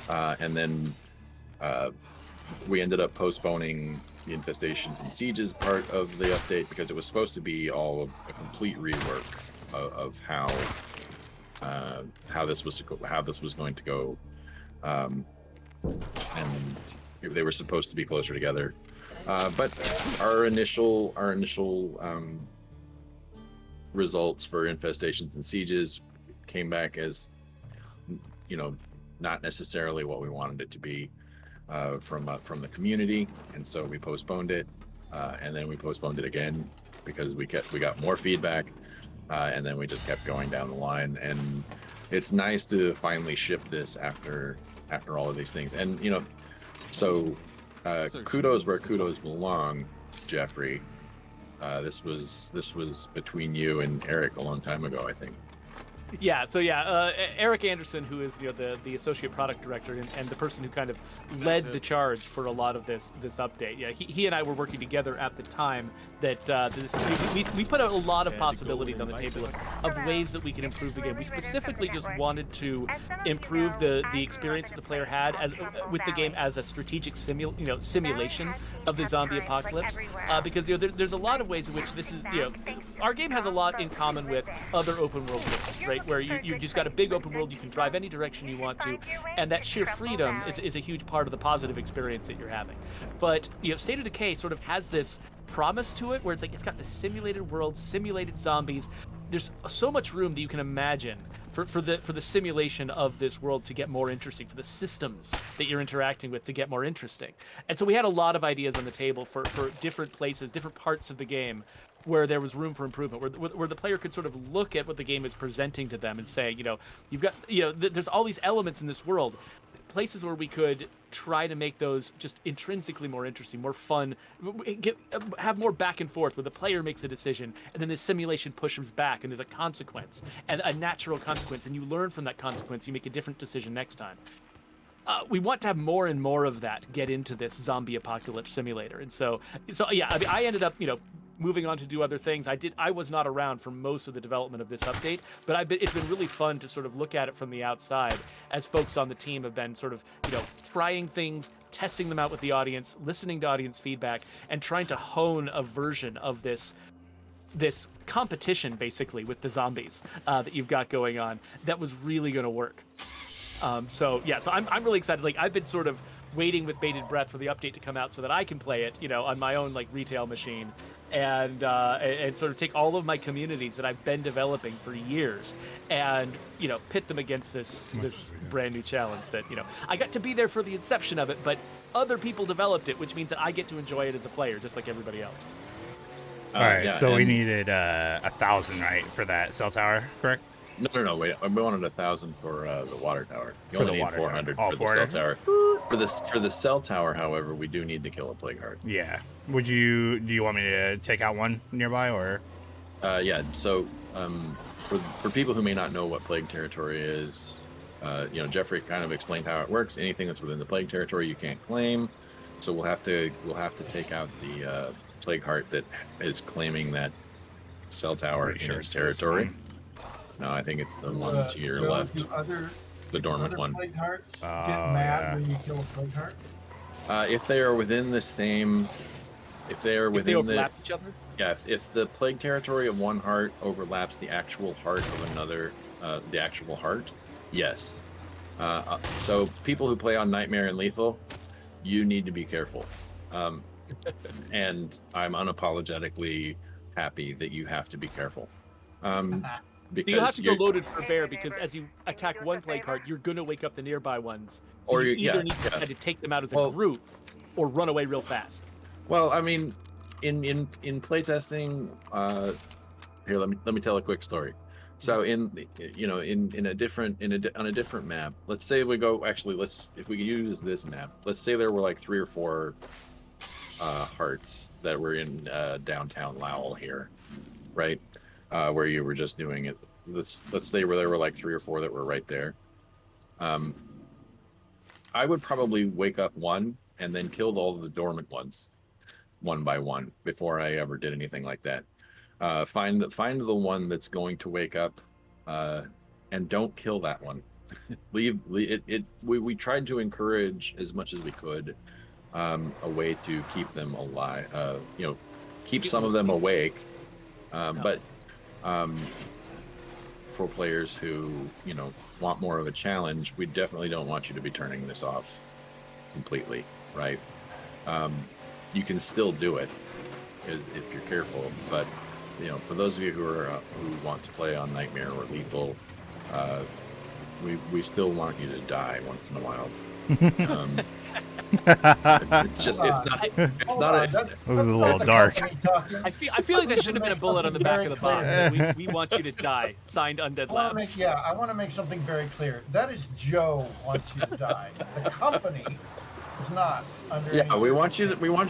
E: and then we ended up postponing the Infestations and Sieges part of the update because it was supposed to be all a complete rework of how this was going to go, and they were supposed to be closer together. But our initial results for Infestations and Sieges came back as not necessarily what we wanted it to be from the community, and so we postponed it, and then we postponed it again because we got more feedback, and then we just kept going down the line. And it's nice to finally ship this after all of these things. And so kudos where kudos belong, Geoffrey. This was between you and Eric a long time ago, I think.
B: Yeah, so Eric Anderson, who is the associate product director and the person who kind of led the charge for a lot of this update. Yeah, he and I were working together at the time that we put out a lot of possibilities on the table of ways that we can improve the game. We specifically just wanted to improve the experience that the player had with the game as a strategic simulation of the zombie apocalypse, because there's a lot of ways in which this is our game has a lot in common with other open world games, right? Where you just got a big open world, you can drive any direction you want to, and that sheer freedom is a huge part of the positive experience that you're having. But State of Decay sort of has this promise to it where it's got the simulated world, simulated zombies. There's so much room that you can imagine for the simulation of this world to get more interesting, for the systems that you're interacting with to get more interesting. And so we had a lot of ideas on the table for different places, different parts of the game where there was room for improvement, where the player could sort of look at what the game is presenting to them and say, you've got, there's all these elements in this world, places where we could try to make those just intrinsically more interesting, more fun, have more back and forth where the player makes a decision and then the simulation pushes back and there's a consequence, and a natural consequence, and you learn from that consequence, you make a different decision next time. We want to have more and more of that get into this zombie apocalypse simulator. And so yeah, I mean, I ended up, moving on to do other things. I was not around for most of the development of this update, but it's been really fun to sort of look at it from the outside as folks on the team have been sort of, trying things, testing them out with the audience, listening to audience feedback, and trying to hone a version of this competition basically with the zombies that you've got going on that was really going to work. So I'm really excited. Like, I've been sort of waiting with bated breath for the update to come out so that I can play it, on my own like retail machine, and sort of take all of my communities that I've been developing for years and pit them against this brand new challenge that I got to be there for the inception of it, but other people developed it, which means that I get to enjoy it as a player just like everybody else.
A: All right,
E: yeah,
A: so we needed 1,000, right, for that cell tower, correct?
E: No, wait. We wanted 1,000 for the water tower. You
A: For
E: only
A: the
E: need
A: water
E: 400
A: tower.
E: for the cell tower. For the cell tower, however, we do need to kill a plague heart.
A: Yeah. Do you want me to take out one nearby, or?
E: Yeah. So, for people who may not know what plague territory is, Geoffrey kind of explained how it works. Anything that's within the plague territory, you can't claim. So we'll have to take out the plague heart that is claiming that cell tower in its territory. No, I think it's the one to your left, the dormant one.
C: Plague hearts get mad when you kill a plague heart?
E: If they are within the same, if they
B: overlap each other.
E: Yeah, if the plague territory of one heart overlaps the actual heart of another, the actual heart, yes. So people who play on Nightmare and Lethal, you need to be careful. And I'm unapologetically happy that you have to be you
B: have to go loaded for bear, because as you attack one plague heart, you're going to wake up the nearby ones. So you either need to try to take them out as a group or run away real fast.
E: Well, I mean, in playtesting, here let me tell a quick story. So on a different map, let's say we go, if we use this map, let's say there were like 3 or 4 hearts that were in downtown Lowell here, right? Where you were just doing it. Let's say there were like 3 or 4 that were right there. I would probably wake up one and then kill all the dormant ones, one by one, before I ever did anything like that. Find the one that's going to wake up, and don't kill that one. leave it. We tried to encourage as much as we could a way to keep them alive. Keep some of them awake, but. For players who want more of a challenge, we definitely don't want you to be turning this off completely, right? You can still do it if you're careful, but for those of you who want to play on Nightmare or Lethal, we still want you to die once in a while. It's not.
A: This is a little dark.
B: I feel like that should have been a bullet on the back of the box. We want you to die. Signed, Undead Labs.
C: I want to make something very clear. That is Joe wants you to die. The company is not under.
E: Yeah, we want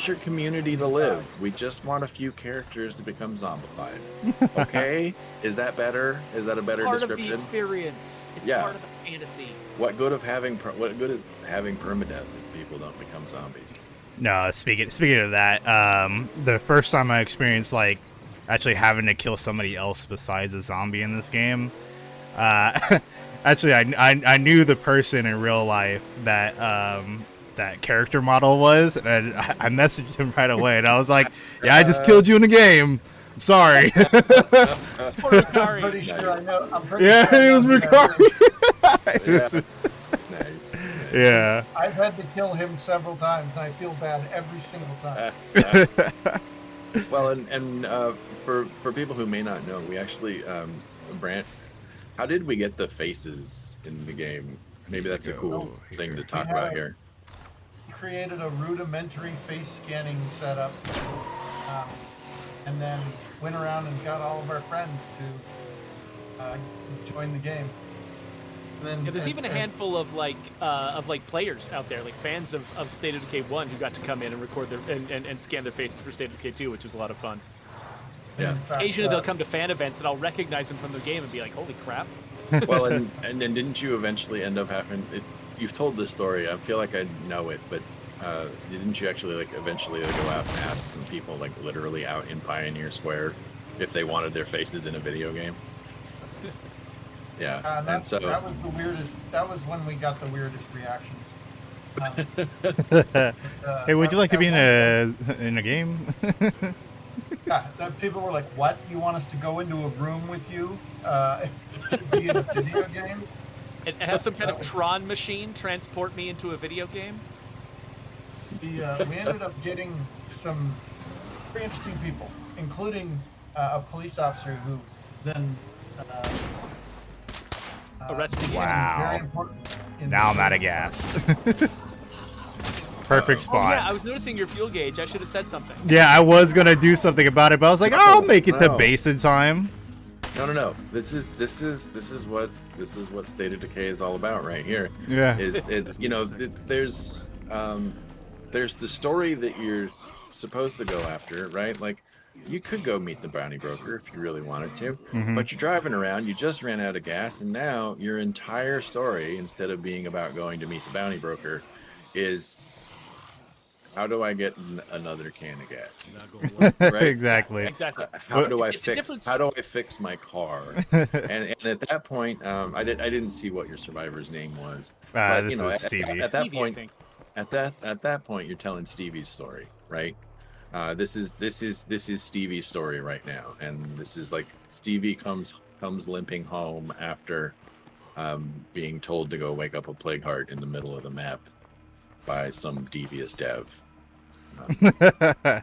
E: your community to live. We just want a few characters to become zombified. Okay, is that better? Is that a better description?
B: Part of the experience. It's part of the fantasy.
E: What good is having permadeath if people don't become zombies?
A: No, speaking of that, the first time I experienced actually having to kill somebody else besides a zombie in this game, actually I knew the person in real life that that character model was, and I messaged him right away, and I was like, "Yeah, I just killed you in the game. I'm sorry."
C: I'm pretty sure I know.
A: It was Ricard.
E: Nice.
A: Yeah.
C: I've had to kill him several times, and I feel bad every single time.
E: Well, and for people who may not know, we actually, Brant, how did we get the faces in the game? Maybe that's a cool thing to talk about here.
C: Created a rudimentary face scanning setup, and then went around and got all of our friends to join the game. And then,
B: there's even a handful of players out there, like fans of State of Decay 1, who got to come in and record their and scan their faces for State of Decay 2, which was a lot of fun.
E: Yeah.
B: Occasionally they'll come to fan events and I'll recognize them from the game and be like, "Holy crap!"
E: Well, and then didn't you eventually end up having? You've told this story. I feel like I know it, but didn't you actually like eventually go out and ask some people like literally out in Pioneer Square if they wanted their faces in a video game? Yeah, and so
C: that was the weirdest. That was when we got the weirdest reactions.
A: Hey, would you like to be in a game?
C: Yeah, that people were like, "What? You want us to go into a room with you to be in a video game?"
B: And have some kind of Tron machine transport me into a video game?
C: We ended up getting some very interesting people, including a police officer who then
B: Arrested you.
A: Wow.
C: very important in
A: Now I'm
C: the-
A: out of gas. Perfect
B: Oh
A: spot.
B: yeah, I was noticing your fuel gauge. I should have said something.
A: Yeah, I was gonna do something about it, but I was like, I'll make it to
E: No.
A: base in time.
E: no. This is what State of Decay is all about right here.
A: Yeah.
E: It's there's the story that you're supposed to go after, right? Like, you could go meet the bounty broker if you really wanted to, but you're driving around, you just ran out of gas, and now your entire story, instead of being about going to meet the bounty broker, is how do I get another can of gas? Right?
A: Exactly.
B: Exactly.
E: How do I
B: It's a
E: fix?
B: difference-
E: How do I fix my car? and at that point, I didn't see what your survivor's name was. But,
A: This is Stevie.
E: At that
B: Stevie, I
E: point,
B: think.
E: at that point, you're telling Stevie's story, right? This is Stevie's story right now, and this is like Stevie comes limping home after being told to go wake up a plague heart in the middle of the map by some devious dev.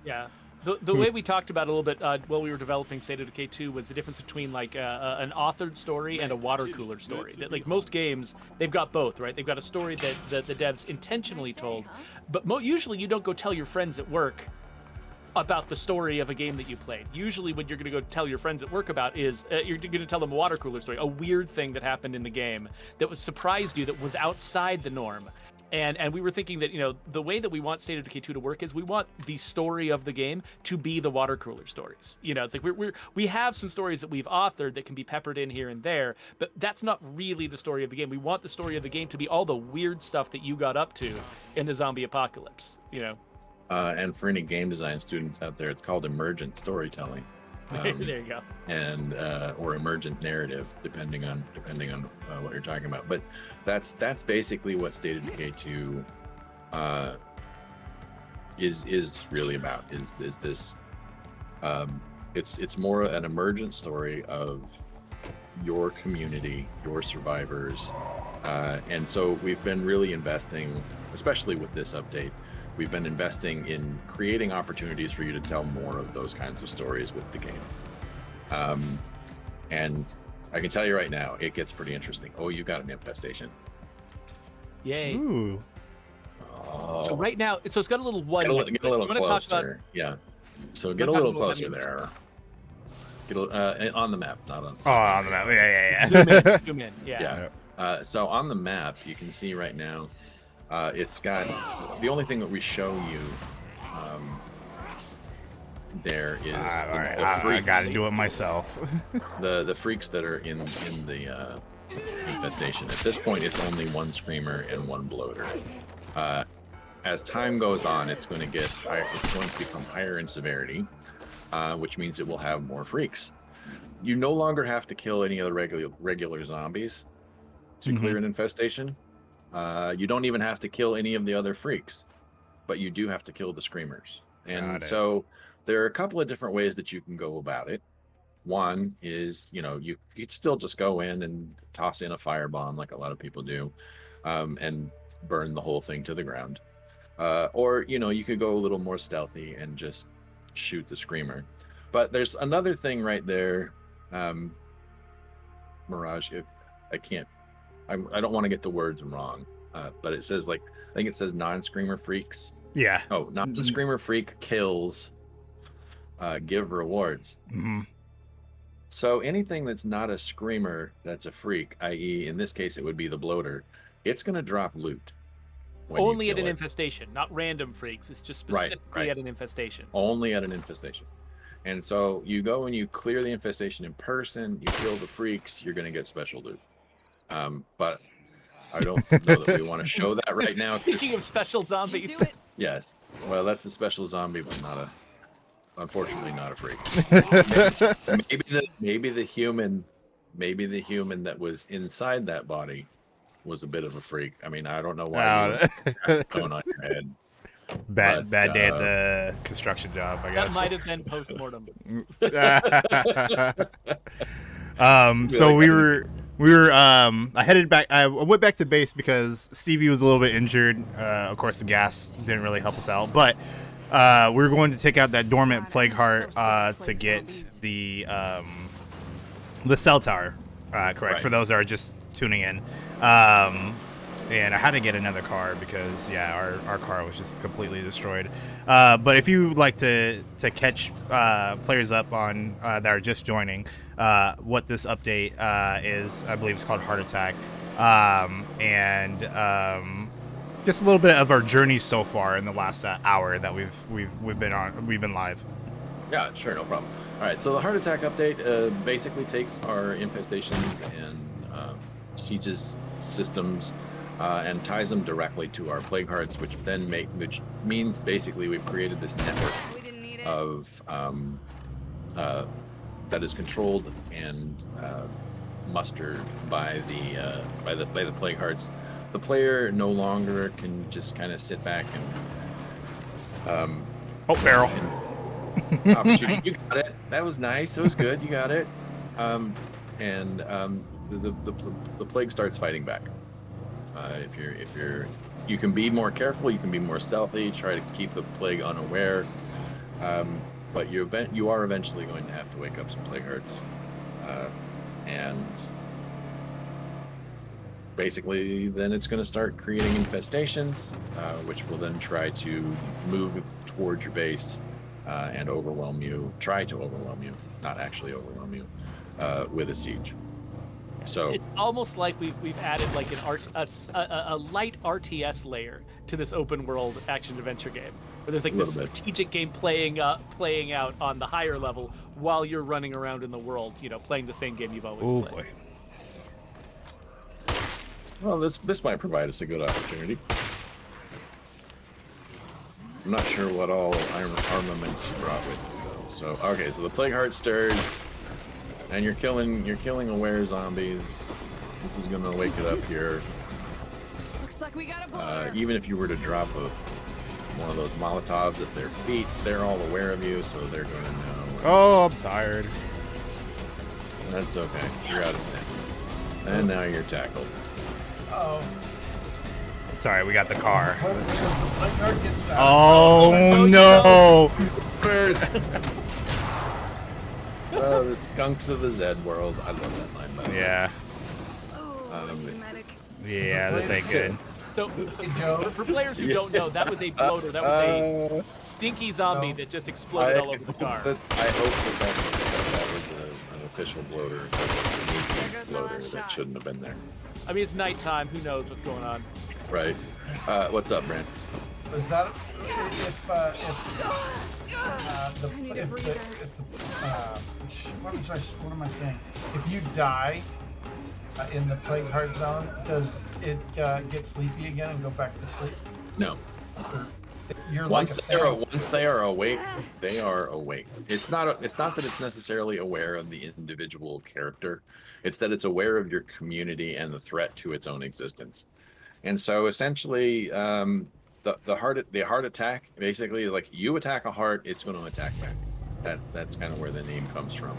B: Yeah. The way we talked about it a little bit while we were developing State of Decay 2 was the difference between like an authored story and a water cooler story. That, like most games, they've got both, right? They've got a story that the devs intentionally told, but usually you don't go tell your friends at work about the story of a game that you played. Usually what you're going to go tell your friends at work about is you're going to tell them a water cooler story, a weird thing that happened in the game that was surprised you, that was outside the norm. And we were thinking that, the way that we want State of Decay 2 to work is we want the story of the game to be the water cooler stories. It's like we have some stories that we've authored that can be peppered in here and there, but that's not really the story of the game. We want the story of the game to be all the weird stuff that you got up to in the zombie apocalypse,
E: And for any game design students out there, it's called emergent storytelling.
B: There you go.
E: And or emergent narrative, depending on what you're talking about. But that's basically what State of Decay 2 is really about. Is this? It's more an emergent story of your community, your survivors, and so we've been really investing, especially with this update. We've been investing in creating opportunities for you to tell more of those kinds of stories with the game. And I can tell you right now, it gets pretty interesting. Oh, you got an infestation.
B: Yay.
A: Ooh.
E: Oh,
B: So right now, it's got a little one.
E: get a little
B: You wanna talk
E: closer.
B: about-
E: Yeah. So
B: You
E: get a
B: wanna
E: little
B: talk about what that
E: closer
B: means?
E: there. On the map, not on.
A: Oh, on the map. Yeah.
B: Zoom in.
E: Yeah. So on the map, you can see right now, it's got the only thing that we show you there is
A: All right,
E: the
A: I
E: freaks.
A: gotta do it myself.
E: The freaks that are in the infestation. At this point, it's only one screamer and one bloater. As time goes on, it's going to get higher, it's going to become higher in severity, which means it will have more freaks. You no longer have to kill any other regular zombies to clear an infestation. You don't even have to kill any of the other freaks, but you do have to kill the screamers. And so there are a couple of different ways that you can go about it. One is, you could still just go in and toss in a firebomb like a lot of people do, and burn the whole thing to the ground. Or, you could go a little more stealthy and just shoot the screamer. But there's another thing right there, Mirage, I don't want to get the words wrong, but it says I think it says non-screamer freaks.
A: Yeah.
E: Oh, non-screamer freak kills, give rewards.
A: Mm-hmm.
E: So anything that's not a screamer, that's a freak, i.e. in this case, it would be the bloater, it's going to drop loot.
B: Only at an infestation, not random freaks. It's just specifically
E: Right.
B: at an infestation.
E: Only at an infestation. And so you go and you clear the infestation in person, you kill the freaks, you're going to get special loot. But I don't know that we want to show that right now.
B: Speaking of special zombies,
E: Yes. Well, that's a special zombie, but not a. Unfortunately, not a freak. maybe the human that was inside that body was a bit of a freak. I mean, I don't know why you were going on your head.
A: Bad day at the construction job, I guess.
B: That might have been post-mortem.
A: So we were I headed back. I went back to base because Stevie was a little bit injured. Of course, the gas didn't really help us out, but we were going to take out that dormant plague heart to get the cell tower. Correct. Right. For those that are just tuning in. And I had to get another car because our car was just completely destroyed. But if you would like to catch players up on that are just joining, what this update is, I believe it's called Heart Attack, and just a little bit of our journey so far in the last hour that we've been live.
E: Yeah, sure, no problem. All right, so the Heart Attack update basically takes our infestations and sieges systems. And ties them directly to our plague hearts, which means basically we've created this network of that is controlled and mustered by the plague hearts. The player no longer can just kind of sit back and
A: barrel.
E: You got it. That was nice. That was good. You got it. The plague starts fighting back. You can be more careful, you can be more stealthy, try to keep the plague unaware, but you are eventually going to have to wake up some plague hearts, and basically then it's going to start creating infestations, which will then try to move towards your base and try to overwhelm you, not actually overwhelm you, with a siege. So
B: it's almost like we've added like a light RTS layer to this open world action adventure game, where there's like this strategic game playing out on the higher level while you're running around in the world, playing the same game you've always played.
A: Boy.
E: Well, this might provide us a good opportunity. I'm not sure what all armaments you brought with you though. So okay, so the plague heart stirs. And you're killing aware zombies. This is gonna wake it up here.
F: Looks like we got a bloater.
E: Even if you were to drop one of those Molotovs at their feet, they're all aware of you, so they're gonna know.
A: Oh, I'm tired.
E: That's okay. You're out of stamina. And now you're tackled.
C: Oh.
A: Sorry, we got the car.
C: Oh
A: no!
E: Oh, the skunks of the Zed world. I love that line, by the way.
A: Yeah.
F: Medic.
A: Yeah, this ain't good.
B: So, for players who don't know, that was a bloater. That was a stinky zombie that just exploded all over the car.
E: I hope that was an official bloater, a sneaky bloater that shouldn't have been there.
B: I mean, it's nighttime. Who knows what's going on?
E: Right. What's up, Brant?
C: Was that what am I saying? If you die in the plague heart zone, does it get sleepy again and go back to sleep?
E: No.
C: You're
E: once they are awake, they are awake. It's not that it's necessarily aware of the individual character. It's that it's aware of your community and the threat to its own existence. And so essentially, the heart attack, basically, like you attack a heart, it's going to attack back. That's kind of where the name comes from.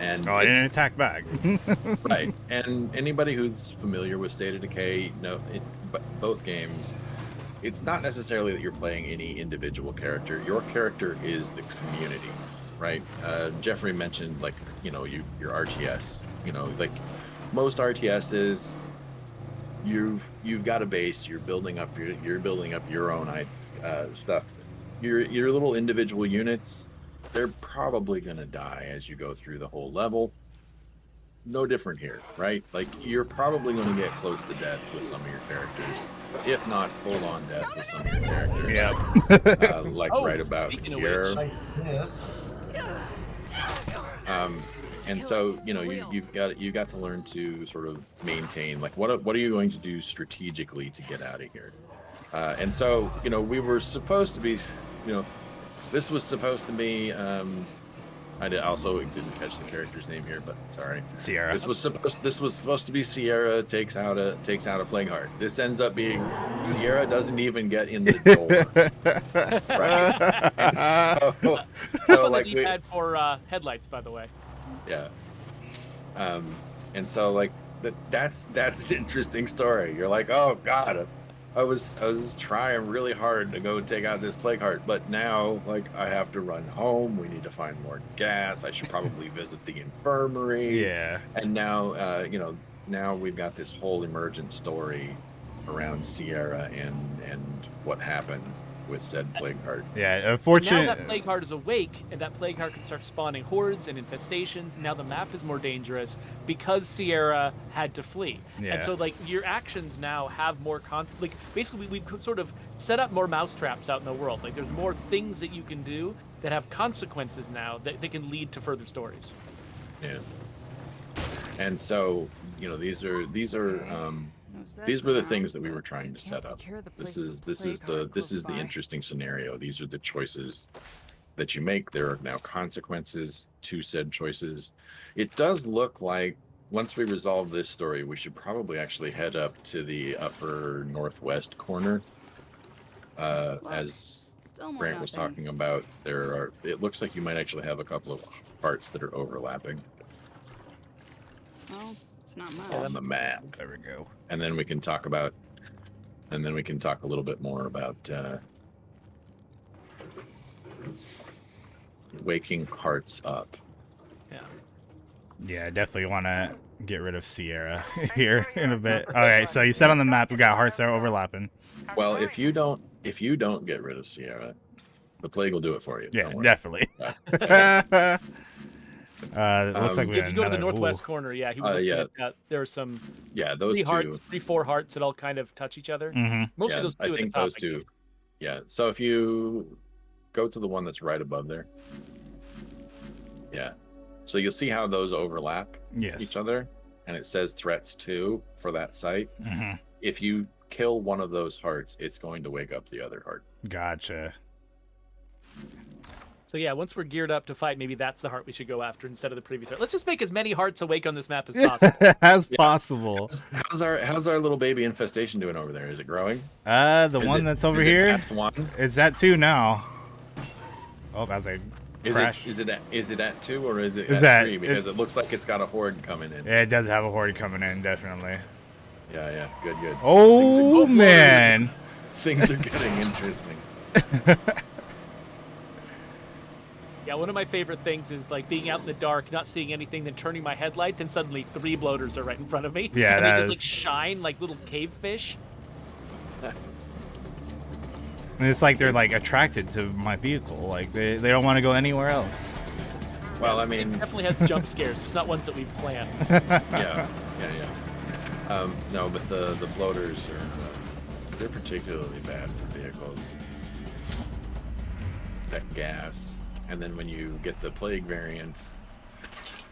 E: And
A: I didn't attack back.
E: Right. And anybody who's familiar with State of Decay, both games, it's not necessarily that you're playing any individual character. Your character is the community, right? Geoffrey mentioned your RTS. Like most RTSs, you've got a base. You're building up your own stuff. Your little individual units, they're probably gonna die as you go through the whole level. No different here, right? Like you're probably gonna get close to death with some of your characters, if not full-on death with some of your characters.
A: Yeah.
E: Right about here.
C: Like this.
E: And so, you know, you got to learn to sort of maintain, like, what are you going to do strategically to get out of here? And so, you know, we were supposed to be, you know, this was supposed to be. I didn't catch the character's name here, but sorry.
A: Sierra.
E: This was supposed to be Sierra takes out a plague heart. This ends up being Sierra doesn't even get in the door. Right. And so like
B: we had for headlights, by the way.
E: Yeah. And so like that's an interesting story. You're like, oh God, I was trying really hard to go take out this plague heart, but now like I have to run home. We need to find more gas. I should probably visit the infirmary.
A: Yeah.
E: And now you know, now we've got this whole emergent story around Sierra and what happened with said plague heart.
A: Yeah, unfortunately.
B: Now that plague heart is awake, and that plague heart can start spawning hordes and infestations. Now the map is more dangerous because Sierra had to flee.
A: Yeah.
B: And so, like, your actions now have more like, basically, we've sort of set up more mousetraps out in the world. Like, there's more things that you can do that have consequences now that can lead to further stories.
E: Yeah. And so, you know, these were the things that we were trying to set up. This is the interesting scenario. These are the choices that you make. There are now consequences to said choices. It does look like once we resolve this story, we should probably actually head up to the upper northwest corner. As Brant was talking about, it looks like you might actually have a couple of parts that are overlapping.
F: Well, it's not much.
E: On the map.
A: There we go.
E: And then we can talk a little bit more about waking hearts up.
B: Yeah.
A: Yeah, I definitely want to get rid of Sierra here in a bit. Okay, so you said on the map we got hearts that are overlapping.
E: Well, if you don't get rid of Sierra, the plague will do it for you.
A: Yeah,
E: Don't worry.
A: definitely. It looks like we
B: If
A: got
B: you go to the
A: another-
B: northwest corner, yeah, he was looking at that. There are some
E: Those
B: four hearts that all kind of touch each other.
A: Mhm.
B: Mostly
E: Yeah,
B: those two
E: I
B: at
E: think
B: the top,
E: those two. Yeah. So if you go to the one that's right above there. Yeah. So you'll see how those overlap
A: Yes.
E: each other, and it says threats 2 for that site.
A: Mhm.
E: If you kill one of those hearts, it's going to wake up the other heart.
A: Gotcha.
B: So yeah, once we're geared up to fight, maybe that's the heart we should go after instead of the previous heart. Let's just make as many hearts awake on this map as possible.
A: As possible.
E: How's our little baby infestation doing over there? Is it growing?
A: The
E: Is
A: one
E: it-
A: that's over
E: is it
A: here
E: past 1?
A: is that 2 now. Oh, that's a crash.
E: Is it at 2 or is it
A: Is
E: at
A: that-
E: 3? Because it looks like it's got a horde coming in.
A: Yeah, it does have a horde coming in, definitely.
E: Yeah. Good.
A: Oh, man.
E: Things are getting interesting.
B: Yeah, one of my favorite things is like being out in the dark, not seeing anything, then turning my headlights, and suddenly 3 bloaters are right in front of me.
A: Yeah,
B: and they
A: that
B: just
A: is-
B: like shine like little cave fish.
A: And it's like they're like attracted to my vehicle. Like they don't want to go anywhere else.
E: Well, I
B: It
E: mean,
B: definitely has jump scares. It's not ones that we've planned.
E: yeah. No, but the bloaters are they're particularly bad for vehicles. That gas, and then when you get the plague variants,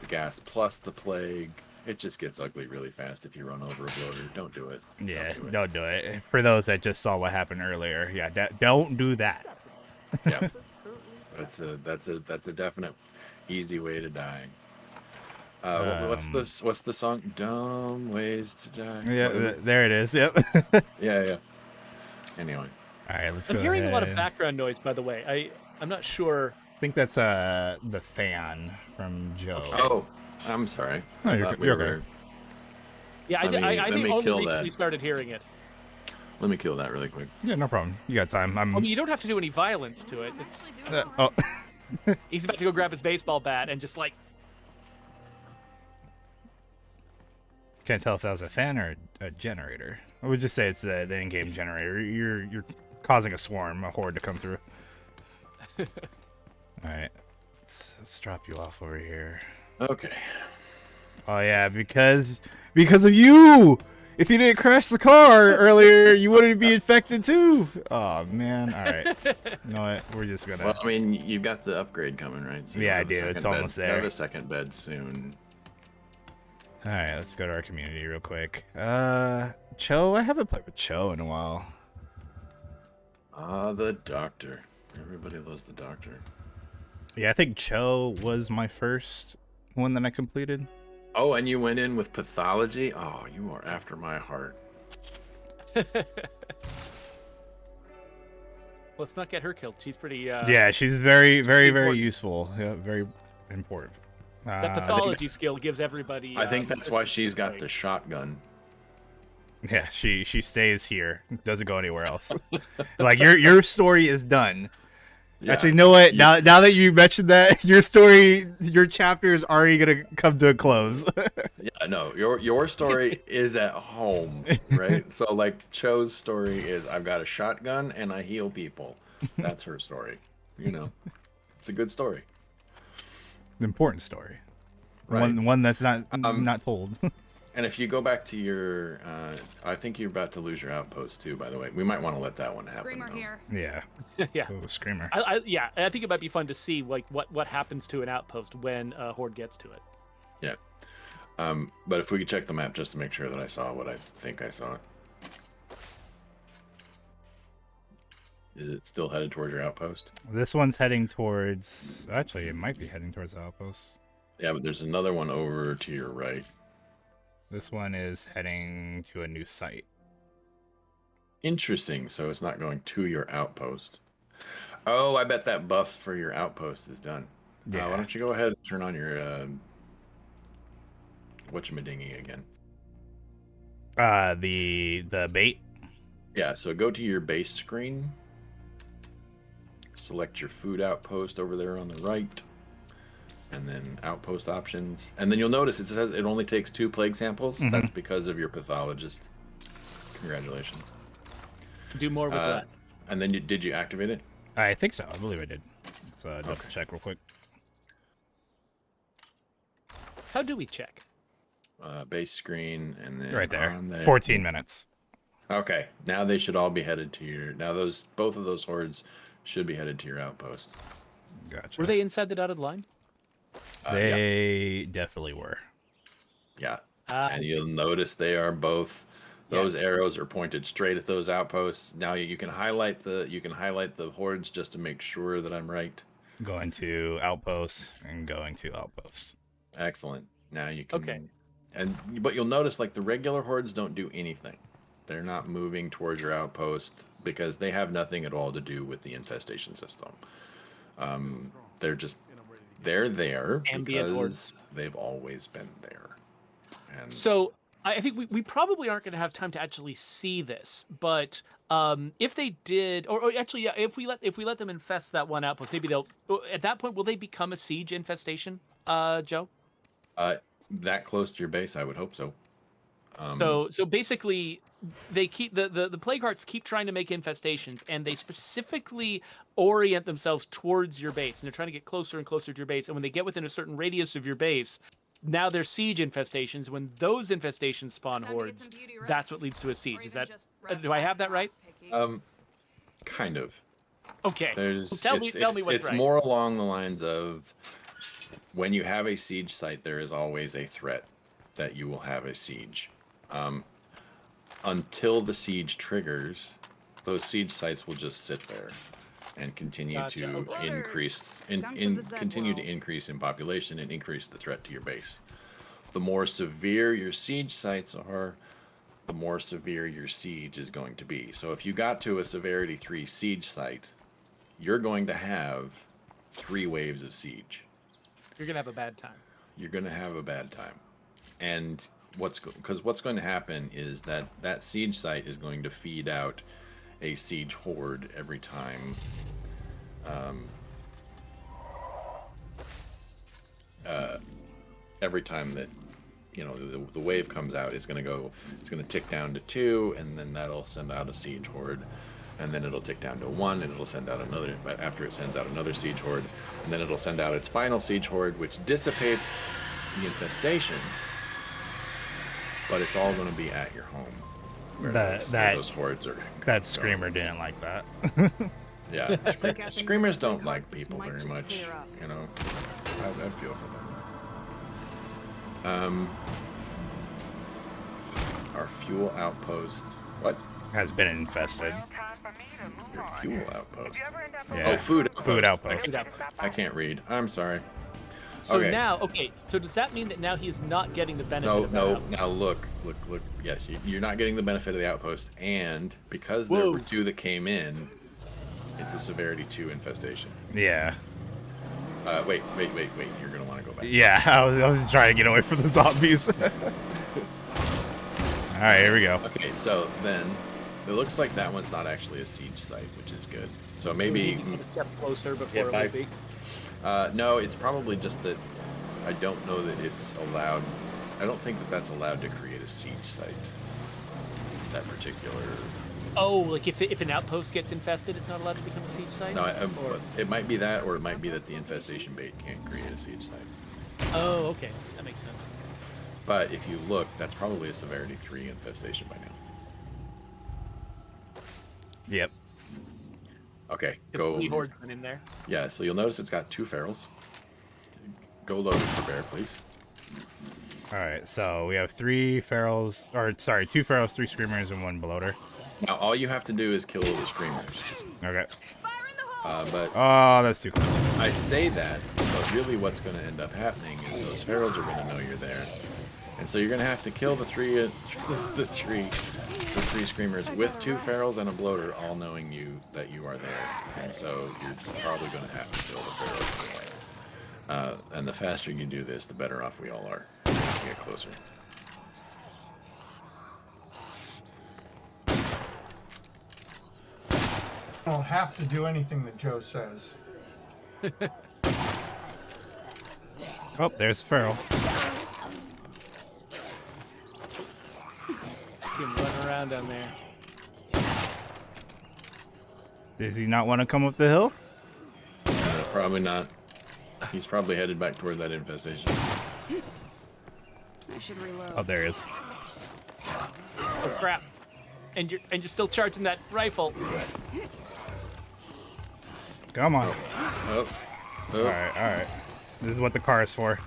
E: the gas plus the plague, it just gets ugly really fast if you run over a bloater. Don't do it.
A: Yeah,
E: Don't do it.
A: don't do it. For those that just saw what happened earlier, yeah, don't do that.
E: Yeah, that's a definite easy way to die. What's the song? Dumb ways to die.
A: Yeah, there it is. Yep.
E: Yeah. Anyway,
A: All right, let's
B: I'm
A: go
B: hearing
A: ahead.
B: a lot of background noise, by the way. I'm not sure.
A: I think that's the fan from Joe.
E: oh, I'm sorry.
A: No,
E: I
A: you're
E: thought
A: okay.
E: were.
B: Yeah,
E: Let me
B: I think only
E: kill
B: recently
E: that.
B: started hearing it.
E: Let me kill that really quick.
A: Yeah, no problem. You got time. I'm.
B: I mean, you don't have to do any violence to it.
A: Oh.
B: He's about to go grab his baseball bat and just like.
A: Can't tell if that was a fan or a generator. I would just say it's the in-game generator. You're causing a swarm, a horde to come through. All right, let's drop you off over here.
E: Okay.
A: Oh yeah, because of you. If you didn't crash the car earlier, you wouldn't be infected too. Oh man! All right, you know what? We're just gonna.
E: Well, I mean, you've got the upgrade coming, right? So
A: Yeah, I
E: you'll have a
A: do.
E: second
A: It's
E: bed.
A: almost
E: You'll
A: there.
E: have a second bed soon.
A: All right, let's go to our community real quick. Cho, I haven't played with Cho in a while.
E: Ah, the doctor. Everybody loves the doctor.
A: Yeah, I think Cho was my first one that I completed.
E: Oh, and you went in with pathology? Oh, you are after my heart.
B: Let's not get her killed. She's pretty.
A: Yeah, she's very, very, very
B: important.
A: useful. Yeah, very important.
B: That pathology skill gives everybody.
E: I think that's why she's got the shotgun.
A: Yeah, she stays here. Doesn't go anywhere else. Like your story is done.
E: Yeah.
A: Actually, you know what? Now that you mentioned that, your story, your chapter is already gonna come to a close.
E: Yeah, no, your story is at home, right? So like Cho's story is I've got a shotgun and I heal people. That's her story. You know, it's a good story.
A: An important story.
E: Right.
A: One that's not told.
E: And if you go back to your, I think you're about to lose your outpost too. By the way, we might want to let that one happen.
F: Screamer
E: though.
F: here.
A: Yeah.
B: Yeah.
A: Oh, screamer.
B: Yeah, I think it might be fun to see like what happens to an outpost when a horde gets to it.
E: Yeah. But if we could check the map just to make sure that I saw what I think I saw. Is it still headed towards your outpost?
A: This one's heading towards. Actually, it might be heading towards the outpost.
E: Yeah, but there's another one over to your right.
A: This one is heading to a new site.
E: Interesting. So it's not going to your outpost. Oh, I bet that buff for your outpost is done.
A: Yeah.
E: Why don't you go ahead and turn on your whatchamadingy again?
A: The bait.
E: Yeah. So go to your base screen. Select your food outpost over there on the right. And then outpost options. And then you'll notice it says it only takes 2 plague samples.
A: Mhm.
E: That's because of your pathologist. Congratulations.
B: Do more with that.
E: And then did you activate it?
A: I think so. I believe I did. Let's double check real quick.
B: How do we check?
E: Base screen and then
A: Right there.
E: on there.
A: 14 minutes.
E: Okay. Now they should all be headed to your. Now both of those hordes should be headed to your outpost.
A: Gotcha.
B: Were they inside the dotted line?
A: They definitely were.
E: Yeah. And you'll notice they are both. Those arrows are pointed straight at those outposts. Now you can highlight the hordes just to make sure that I'm right.
A: Going to outposts and going to outposts.
E: Excellent. Now you can.
B: Okay.
E: But you'll notice like the regular hordes don't do anything. They're not moving towards your outpost because they have nothing at all to do with the infestation system. They're there
B: Ambient
E: because
B: hordes.
E: they've always been there. And
B: So I think we probably aren't going to have time to actually see this, but if they did, or actually, yeah, if we let them infest that one outpost, maybe they'll. At that point, will they become a siege infestation, Joe?
E: that close to your base, I would hope so.
B: So basically, they keep the plague hearts keep trying to make infestations, and they specifically orient themselves towards your base, and they're trying to get closer and closer to your base. And when they get within a certain radius of your base, now they're siege infestations. When those infestations spawn hordes, that's what leads to a siege. Is that? Do I have that right?
E: Kind of.
B: Okay. Tell me what's
E: it's
B: right.
E: more along the lines of when you have a siege site, there is always a threat that you will have a siege. Until the siege triggers, those siege sites will just sit there and continue
B: Gotcha.
E: to
B: Okay.
E: increase continue to increase in population and increase the threat to your base. The more severe your siege sites are, the more severe your siege is going to be. So if you got to a severity 3 siege site, you're going to have 3 waves of siege.
B: You're gonna have a bad time.
E: You're going to have a bad time. And what's going to happen is that siege site is going to feed out a siege horde every time that the wave comes out. It's going to tick down to 2, and then that'll send out a siege horde, and then it'll tick down to 1, and it'll send out another. But after it sends out another siege horde, and then it'll send out its final siege horde, which dissipates the infestation. but it's all going to be at your home. Where those hordes are.
A: That screamer didn't like that.
E: Yeah, screamers don't like people very much. You know, I feel for them. Our fuel outpost. What?
A: Has been infested.
E: Your fuel outpost.
A: Yeah.
E: Oh, food outpost.
A: Food outpost.
E: I can't read. I'm sorry.
B: So
E: Okay.
B: now, so does that mean that now he is not getting the benefit of that
E: No.
B: outpost?
E: Now look. Yes, you're not getting the benefit of the outpost, and because there were 2 that came in, it's a severity 2 infestation.
A: Yeah.
E: Wait. You're gonna want to go back.
A: Yeah, I was trying to get away from the zombies. All right, here we go.
E: Okay, so then it looks like that one's not actually a siege site, which is good. So maybe
B: A step closer before it would be.
E: no, it's probably just that I don't know that it's allowed. I don't think that that's allowed to create a siege site. That particular.
B: Oh, like if an outpost gets infested, it's not allowed to become a siege site?
E: No, it might be that, or it might be that the infestation bait can't create a siege site.
B: Oh, okay. That makes sense.
E: But if you look, that's probably a severity 3 infestation by now.
A: Yep.
E: Okay,
B: Because
E: go.
B: 3 hordes been in there.
E: Yeah, so you'll notice it's got 2 ferals. Go loaded for bear, please.
A: All right, so we have 2 ferals, 3 screamers, and 1 bloater.
E: Now all you have to do is kill the screamers.
A: Okay.
E: But
A: Oh, that's too close.
E: I say that, but really what's going to end up happening is those ferals are going to know you're there, and so you're going to have to kill the three screamers with 2 ferals and a bloater, all knowing that you are there, and so you're probably going to have to kill the ferals. And the faster you do this, the better off we all are. To get closer.
C: I'll have to do anything that Joe says.
A: Oh, there's feral.
B: See him running around down there.
A: Does he not want to come up the hill?
E: Probably not. He's probably headed back toward that infestation.
F: I should reload.
A: Oh, there he is.
B: Oh crap! And you're still charging that rifle.
A: Come on.
E: Oh.
A: All right. This is what the car is for.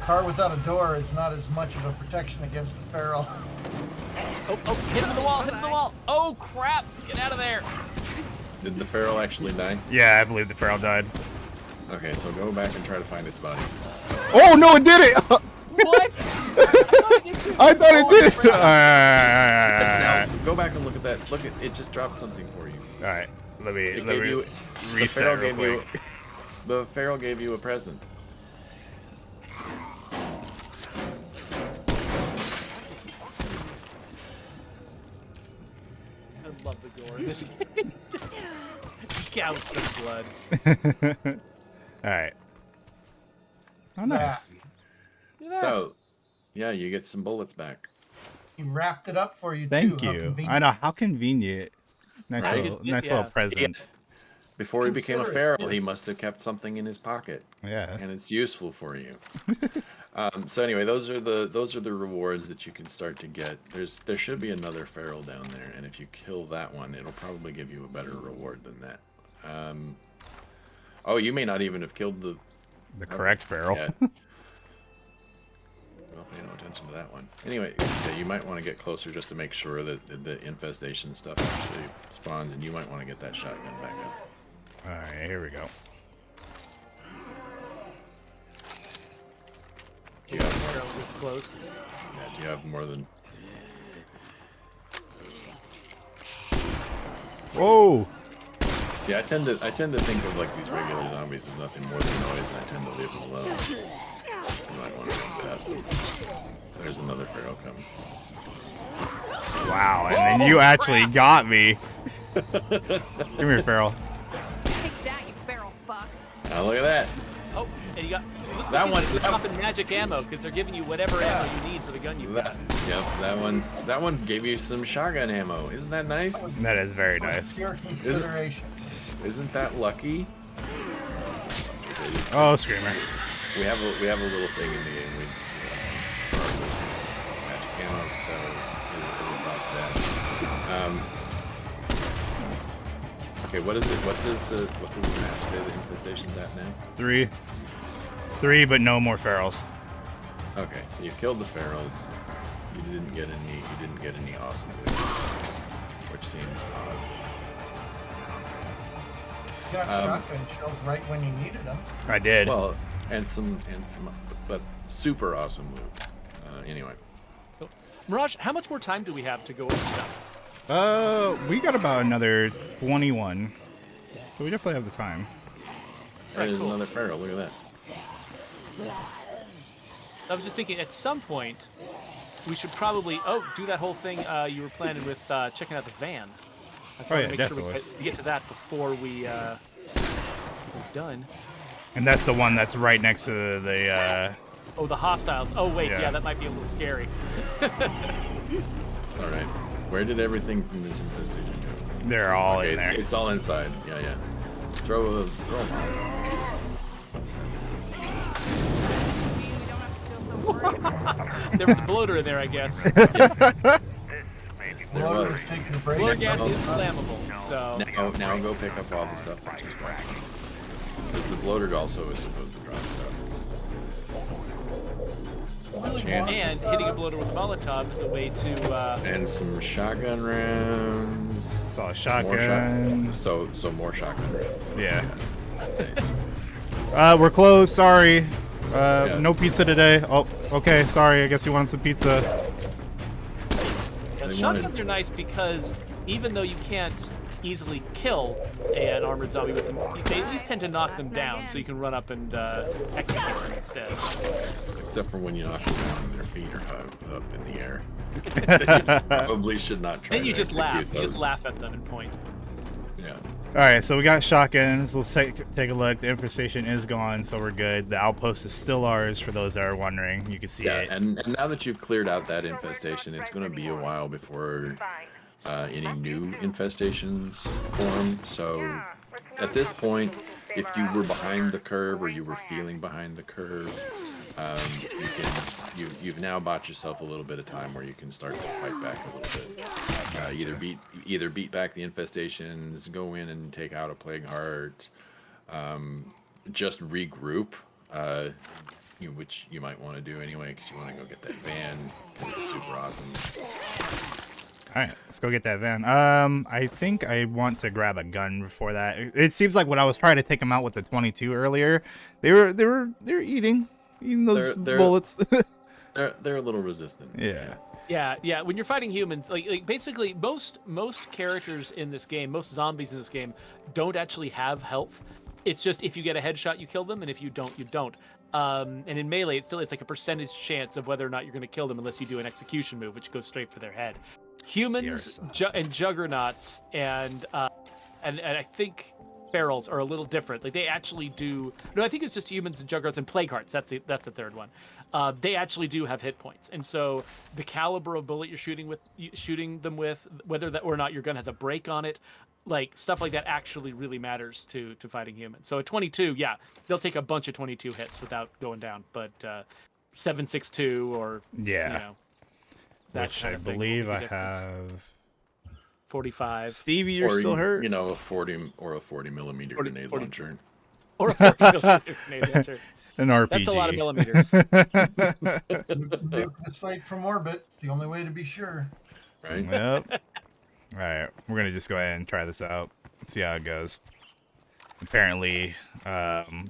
C: Car without a door is not as much of a protection against the feral.
B: Oh, hit him in the wall! Hit him in the wall! Oh crap! Get out of there!
E: Did the feral actually die?
A: Yeah, I believe the feral died.
E: Okay, so go back and try to find its body.
A: Oh no, it did it!
B: What?
A: I thought it did. All
E: Now,
A: right.
E: go back and look at that. Look at it. Just dropped something for you.
A: All right. Let me
E: The
A: reset
E: feral
A: real
E: gave you.
A: quick.
E: The feral gave you a present.
B: I love the gore in this game. Gouts of blood.
A: All right. Oh, nice.
E: So, yeah, you get some bullets back.
C: He wrapped it up for you
A: Thank
C: too. How
A: you.
C: convenient.
A: I know, how convenient. Nice
E: Right?
A: little present.
E: Before he became a
C: Consider it,
E: feral,
C: yeah.
E: he must have kept something in his pocket,
A: Yeah.
E: and it's useful for you. So anyway, those are the rewards that you can start to get. There should be another feral down there, and if you kill that one, it'll probably give you a better reward than that. Oh, you may not even have killed the
A: correct feral.
E: yet. Well, pay no attention to that one. Anyway, yeah, you might want to get closer just to make sure that the infestation stuff actually spawns, and you might want to get that shotgun back up.
A: All right, here we go.
E: Do you have,
B: This close.
E: yeah, do you have more than?
A: Whoa!
E: See, I tend to think of like these regular zombies as nothing more than noise, and I tend to leave them alone. You might want to run past them. There's another feral coming.
A: Wow, and then you actually got me. Come here, feral.
F: Take that, you feral fuck.
E: Now look at that.
B: Oh, and you got. Looks
E: That
B: like
E: one-
B: you're dropping magic ammo because they're giving you whatever ammo you need for the gun you've got.
E: Yep, that one gave you some shotgun ammo. Isn't that nice?
A: That is very nice.
C: Pure consideration.
E: Isn't that lucky?
A: Oh, screamer.
E: We have a little thing in the game. So it'll drop that. Okay, what is it? What does the map say the infestation's at now?
A: 3. 3, but no more ferals.
E: Okay, so you killed the ferals. You didn't get any awesome loot, which seems odd.
C: Got shotgun shells right when you needed them.
A: I did.
E: Well, and some, but super awesome loot. Anyway.
B: Mirage, how much more time do we have to go over stuff?
A: We got about another 21, so we definitely have the time.
E: There's
B: cool.
E: another feral. Look at that.
B: I was just thinking, at some point, we should probably do that whole thing you were planning with checking out the van. I thought
A: yeah,
B: make
A: definitely.
B: sure we get to that before we're done.
A: And that's the one that's right next to the.
B: Oh, the hostiles. Oh, wait,
A: Yeah.
B: yeah, that might be a little scary.
E: All right. Where did everything from this infestation go?
A: They're all
E: Okay,
A: in there.
E: it's all inside. Yeah. Throw them.
B: There was a bloater in there, I guess.
C: Bloater was taking a break.
B: Bloater gas is flammable, so...
E: Now go pick up all the stuff that just dropped. Because the bloater also is supposed to drop stuff. Chance.
B: And hitting a bloater with Molotov is a way to...
E: And some shotgun rounds.
A: Saw a
E: Some more
A: shotgun.
E: So more shotgun rounds.
A: Yeah.
E: Nice.
A: We're closed. Sorry.
E: Yeah.
A: No pizza today. Oh, okay. Sorry. I guess you wanted some pizza.
B: Yeah,
E: They
B: shotguns
E: wanted-
B: are nice because even though you can't easily kill an armored zombie with them, they at least tend to knock them down, so you can run up and execute them instead.
E: Except for when you knock them down and their feet are up in the air. Probably should not try
B: Then you
E: to
B: just laugh.
E: execute
B: You just
E: those.
B: laugh at them and point.
E: Yeah.
A: All right. So we got shotguns. Let's take a look. The infestation is gone, so we're good. The outpost is still ours. For those that are wondering, you can see
E: Yeah,
A: it.
E: and now that you've cleared out that infestation, it's going to be a while before any new infestations form. So at this point, if you were behind the curve or you were feeling behind the curve, you've now bought yourself a little bit of time where you can start to fight back a little bit. Either beat back the infestations, go in and take out a plague heart, just regroup. Which you might want to do anyway because you want to go get that van. It's super awesome.
A: All right, let's go get that van. I think I want to grab a gun before that. It seems like when I was trying to take them out with the 22 earlier, they were eating those
E: They're-
A: bullets.
E: They're a little resistant.
A: Yeah.
B: Yeah. When you're fighting humans, like basically most characters in this game, most zombies in this game, don't actually have health. It's just if you get a headshot, you kill them, and if you don't, you don't. And in melee, it's like a percentage chance of whether or not you're going to kill them unless you do an execution move, which goes straight for their head. Humans and juggernauts and I think ferals are a little different. Like they actually do. No, I think it's just humans and juggernauts and plague hearts. That's the third one. They actually do have hit points, and so the caliber of bullet you're shooting them with, whether that or not your gun has a break on it, like stuff like that actually really matters to fighting humans. So a 22, yeah, they'll take a bunch of 22 hits without going down, but 7.62 or
A: Yeah.
B: you know, that
A: Which
B: kind
A: I
B: of thing will
A: believe
B: make a
A: I
B: difference.
A: have.
B: 45
A: Stevie, you're
E: Or
A: still hurt.
E: You know, a 40 millimeter
B: 40
E: grenade
B: 40.
E: launcher.
B: or a 40 millimeter grenade launcher.
A: An RPG.
B: That's a lot of millimeters.
C: Nuke the site from orbit. It's the only way to be sure.
E: Right?
A: Yep. All right, we're gonna just go ahead and try this out. See how it goes. Apparently,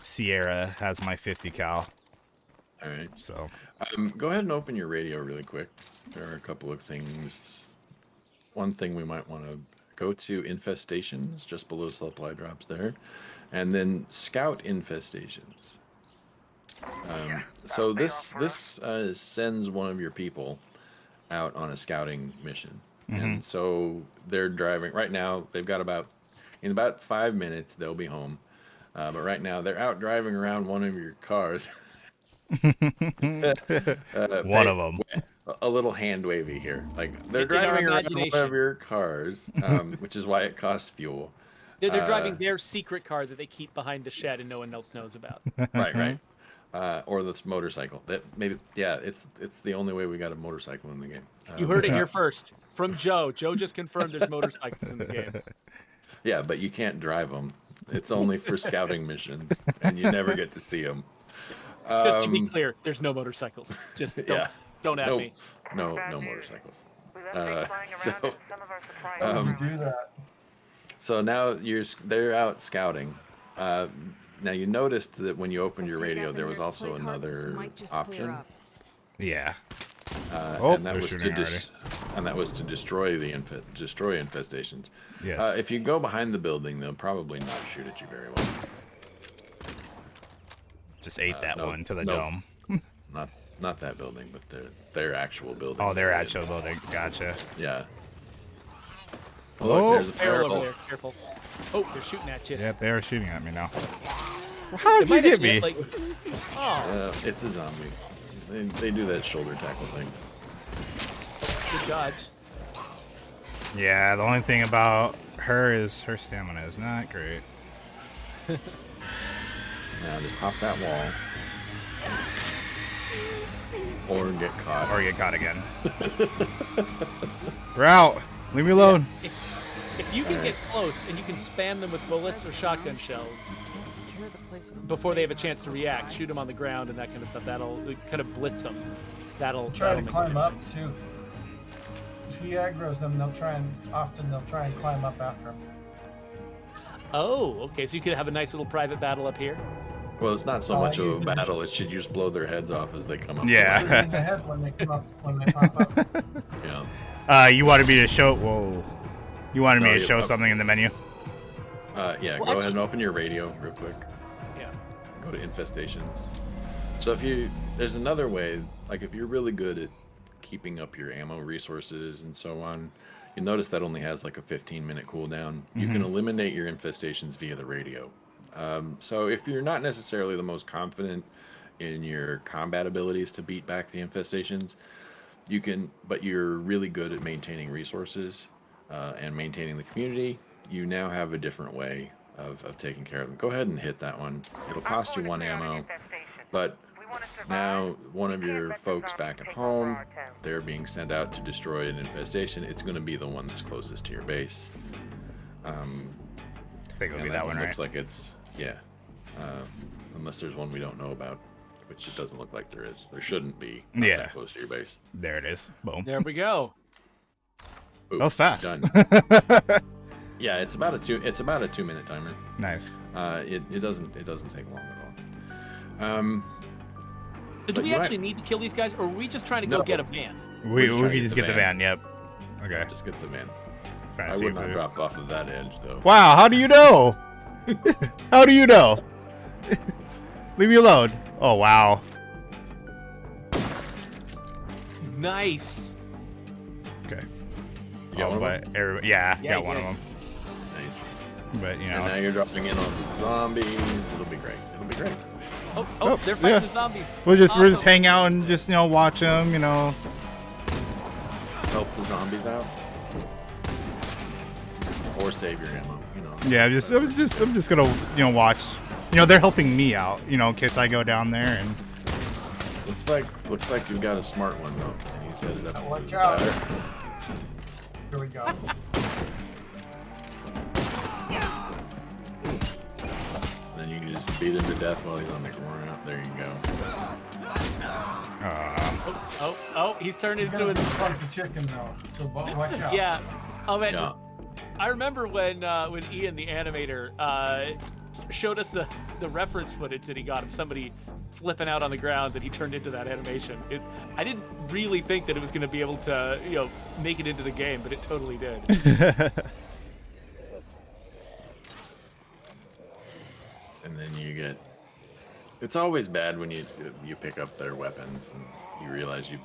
A: Sierra has my 50 cal.
E: All right.
A: So
E: Go ahead and open your radio really quick. There are a couple of things. One thing we might want to go to infestations, just below supply drops there, and then scout infestations. So this sends one of your people out on a scouting mission, and so they're driving right now. They've got in about 5 minutes they'll be home, but right now they're out driving around one of your cars.
A: one of them.
E: A little hand wavy here, like they're
B: In our
E: driving around one
B: imagination.
E: of your cars, which is why it costs fuel.
B: They're driving their secret car that they keep behind the shed and no one else knows about.
E: Right. or this motorcycle. That maybe, yeah, it's the only way we got a motorcycle in the game.
B: You heard it here first from Joe. Joe just confirmed there's motorcycles in the game.
E: Yeah, but you can't drive them. It's only for scouting missions, and you never get to see them.
B: Just to be clear, there's no motorcycles. Just don't at me.
E: No motorcycles.
C: Do that.
E: So now they're out scouting. Now you noticed that when you opened your radio, there was also another option.
A: Yeah.
E: And that
A: they're
E: was
A: shooting already.
E: and that was to destroy the destroy infestations.
A: Yes.
E: If you go behind the building, they'll probably not shoot at you very well.
A: Just ate that
E: no,
A: one to the
E: no.
A: dome.
E: Not that building, but their actual building.
A: Oh, their actual building. Gotcha.
E: Yeah.
A: Oh,
E: look, there's a
B: Barrel over
E: feral.
B: there. Careful. Oh, they're shooting at you.
A: Yep, they are shooting at me now. How'd
B: They
A: you
B: might
A: get
B: actually
A: me?
B: hit, like, oh,
E: It's a zombie. They do that shoulder tackle thing.
B: good dodge.
A: Yeah, the only thing about her is her stamina is not great.
E: Now just hop that wall. Or get caught.
A: Or get caught again. We're out. Leave me alone.
B: If you can get close and you can spam them with bullets or shotgun shells before they have a chance to react, shoot them on the ground and that kind of stuff, that'll kind of blitz them. That'll
C: Try to
B: make a
C: climb up
B: difference.
C: too. If he aggroes them, they'll try and climb up after him.
B: Oh, okay. So you could have a nice little private battle up here.
E: Well, it's not so much of a battle. It should just blow their heads off as they come up.
A: Yeah.
C: Shoot in the head when they come up, when they pop up.
E: Yeah.
A: You wanted me to show. Whoa. You wanted me
E: No,
A: to
E: you-
A: show something in the menu?
E: Yeah.
B: Well,
E: Go ahead and open your radio real quick.
B: Yeah.
E: Go to infestations. So there's another way. Like if you're really good at keeping up your ammo resources and so on, you notice that only has like a 15-minute cooldown. You can eliminate your infestations via the radio. So if you're not necessarily the most confident in your combat abilities to beat back the infestations, but you're really good at maintaining resources and maintaining the community, you now have a different way of taking care of them. Go ahead and hit that one. It'll cost you 1 ammo, but now one of your folks back at home, they're being sent out to destroy an infestation. It's going to be the one that's closest to your base.
A: I think it'll
E: And
A: be that one, right?
E: looks like it's, yeah. Unless there's one we don't know about, which it doesn't look like there is. There shouldn't be. Not
A: Yeah.
E: that close to your base.
A: There it is. Boom.
B: There we go.
E: Ooh,
A: That was fast.
E: Done. Yeah, it's about a 2-minute timer.
A: Nice.
E: It doesn't take long at all.
B: Do
E: But
B: we
E: you
B: actually
E: might-
B: need to kill these guys, or are we just trying to go
E: No.
B: get a van?
A: We
E: just trying to
A: can just get the van. Yep. Okay.
E: Just get the van.
A: Trying
E: I
A: to see
E: would
A: if
E: not
A: we-
E: drop off of that edge though.
A: Wow. How do you know? How do you know? Leave me alone. Oh wow.
B: Nice.
A: Okay.
E: You got
A: Oh,
E: one of
A: but everybody, yeah,
B: Yeah,
A: got one
B: yeah.
A: of them.
E: Nice.
A: But you
E: And now
A: know,
E: you're dropping in on the zombies. It'll be great. It'll be great.
B: Oh,
A: Oh,
B: they're fighting
A: yeah.
B: the zombies.
A: we'll just
B: Awesome.
A: hang out and just watch them.
E: Help the zombies out. Or save your ammo.
A: Yeah, I'm just gonna watch. They're helping me out. In case I go down there and.
E: Looks like you've got a smart one though. And you set it up.
C: Watch
E: with
C: out.
E: that.
C: Here we go.
E: Then you can just beat him to death while he's on the ground. There you go.
B: Oh, he's turned
C: It's
B: into
C: gonna
B: a...
C: be funky chicken though, so watch out.
B: Yeah. Oh, man.
E: Yeah.
B: I remember when Ian, the animator, showed us the reference footage that he got of somebody flipping out on the ground that he turned into that animation. I didn't really think that it was going to be able to, make it into the game, but it totally did.
E: And then you get. It's always bad when you pick up their weapons and you realize they've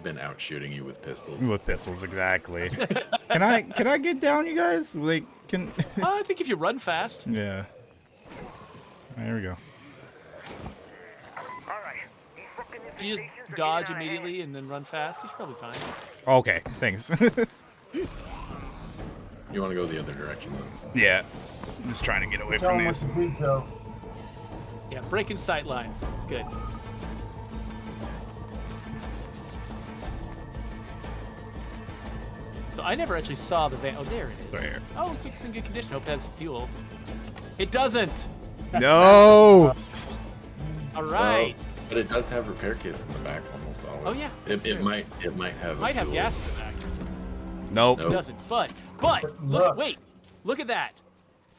E: been out shooting you with pistols.
A: With pistols, exactly. Can I get down, you guys? Can?
B: I think if you run fast.
A: Yeah. There we go.
B: If you just dodge immediately and then run fast, you're probably fine.
A: Okay, thanks.
E: You want to go the other direction though.
A: Yeah. Just trying to get away
C: Tell
A: from
C: him what
A: these.
C: to do, Joe.
B: Yeah, breaking sight lines. It's good. So I never actually saw the van. Oh, there it is.
A: Right here.
B: Oh, looks like it's in good condition. Hope it has fuel. It doesn't.
A: No.
B: All right.
E: But it does have repair kits in the back, almost always.
B: Oh, yeah, that's
E: It
B: true.
E: might have.
B: Might
E: a
B: have
E: fuel.
B: gas in the back.
A: Nope.
E: Nope.
B: It doesn't. But look, wait. Look at that.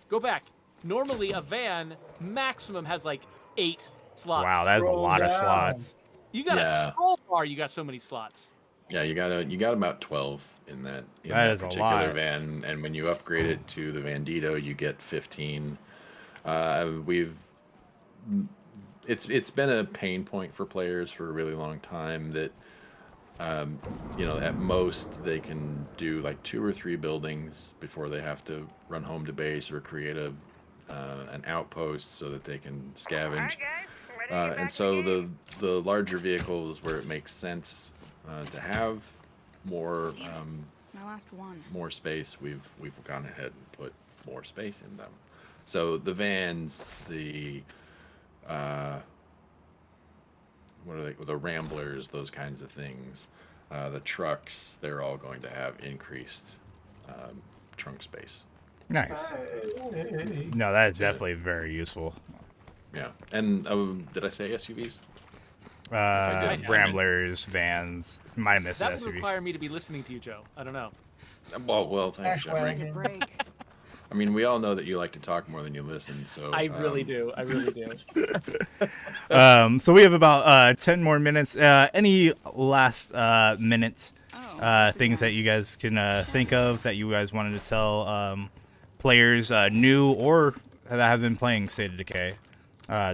B: Go back. Normally a van maximum has like 8 slots.
A: Wow, that's a
C: Scroll
A: lot of
C: down.
A: slots.
B: You got
E: Yeah.
B: a scroll bar. You got so many slots.
E: Yeah, you got about 12 in that
A: That is a
E: particular
A: lot.
E: van, and when you upgrade it to the Vandito, you get 15. It's been a pain point for players for a really long time that at most they can do like 2 or 3 buildings before they have to run home to base or create an outpost so that they can scavenge. And so the larger vehicles where it makes sense to have more
F: My last one.
E: more space, we've gone ahead and put more space in them. So the vans, the what are they? The Ramblers, those kinds of things. The trucks, they're all going to have increased trunk space.
A: Nice.
C: Hey.
A: No, that is definitely very useful.
E: Yeah, and did I say SUVs? did.
A: Ramblers, vans. Might have missed
B: That
A: the
B: would
A: SUV.
B: require me to be listening to you, Joe. I don't know.
E: Well, thanks, Geoffrey.
C: Ashwagon.
F: Break.
E: I mean, we all know that you like to talk more than you listen, so
B: I really do. I really do.
A: So we have about 10 more minutes. Any last minute things that you guys can think of that you guys wanted to tell players new or that have been playing State of Decay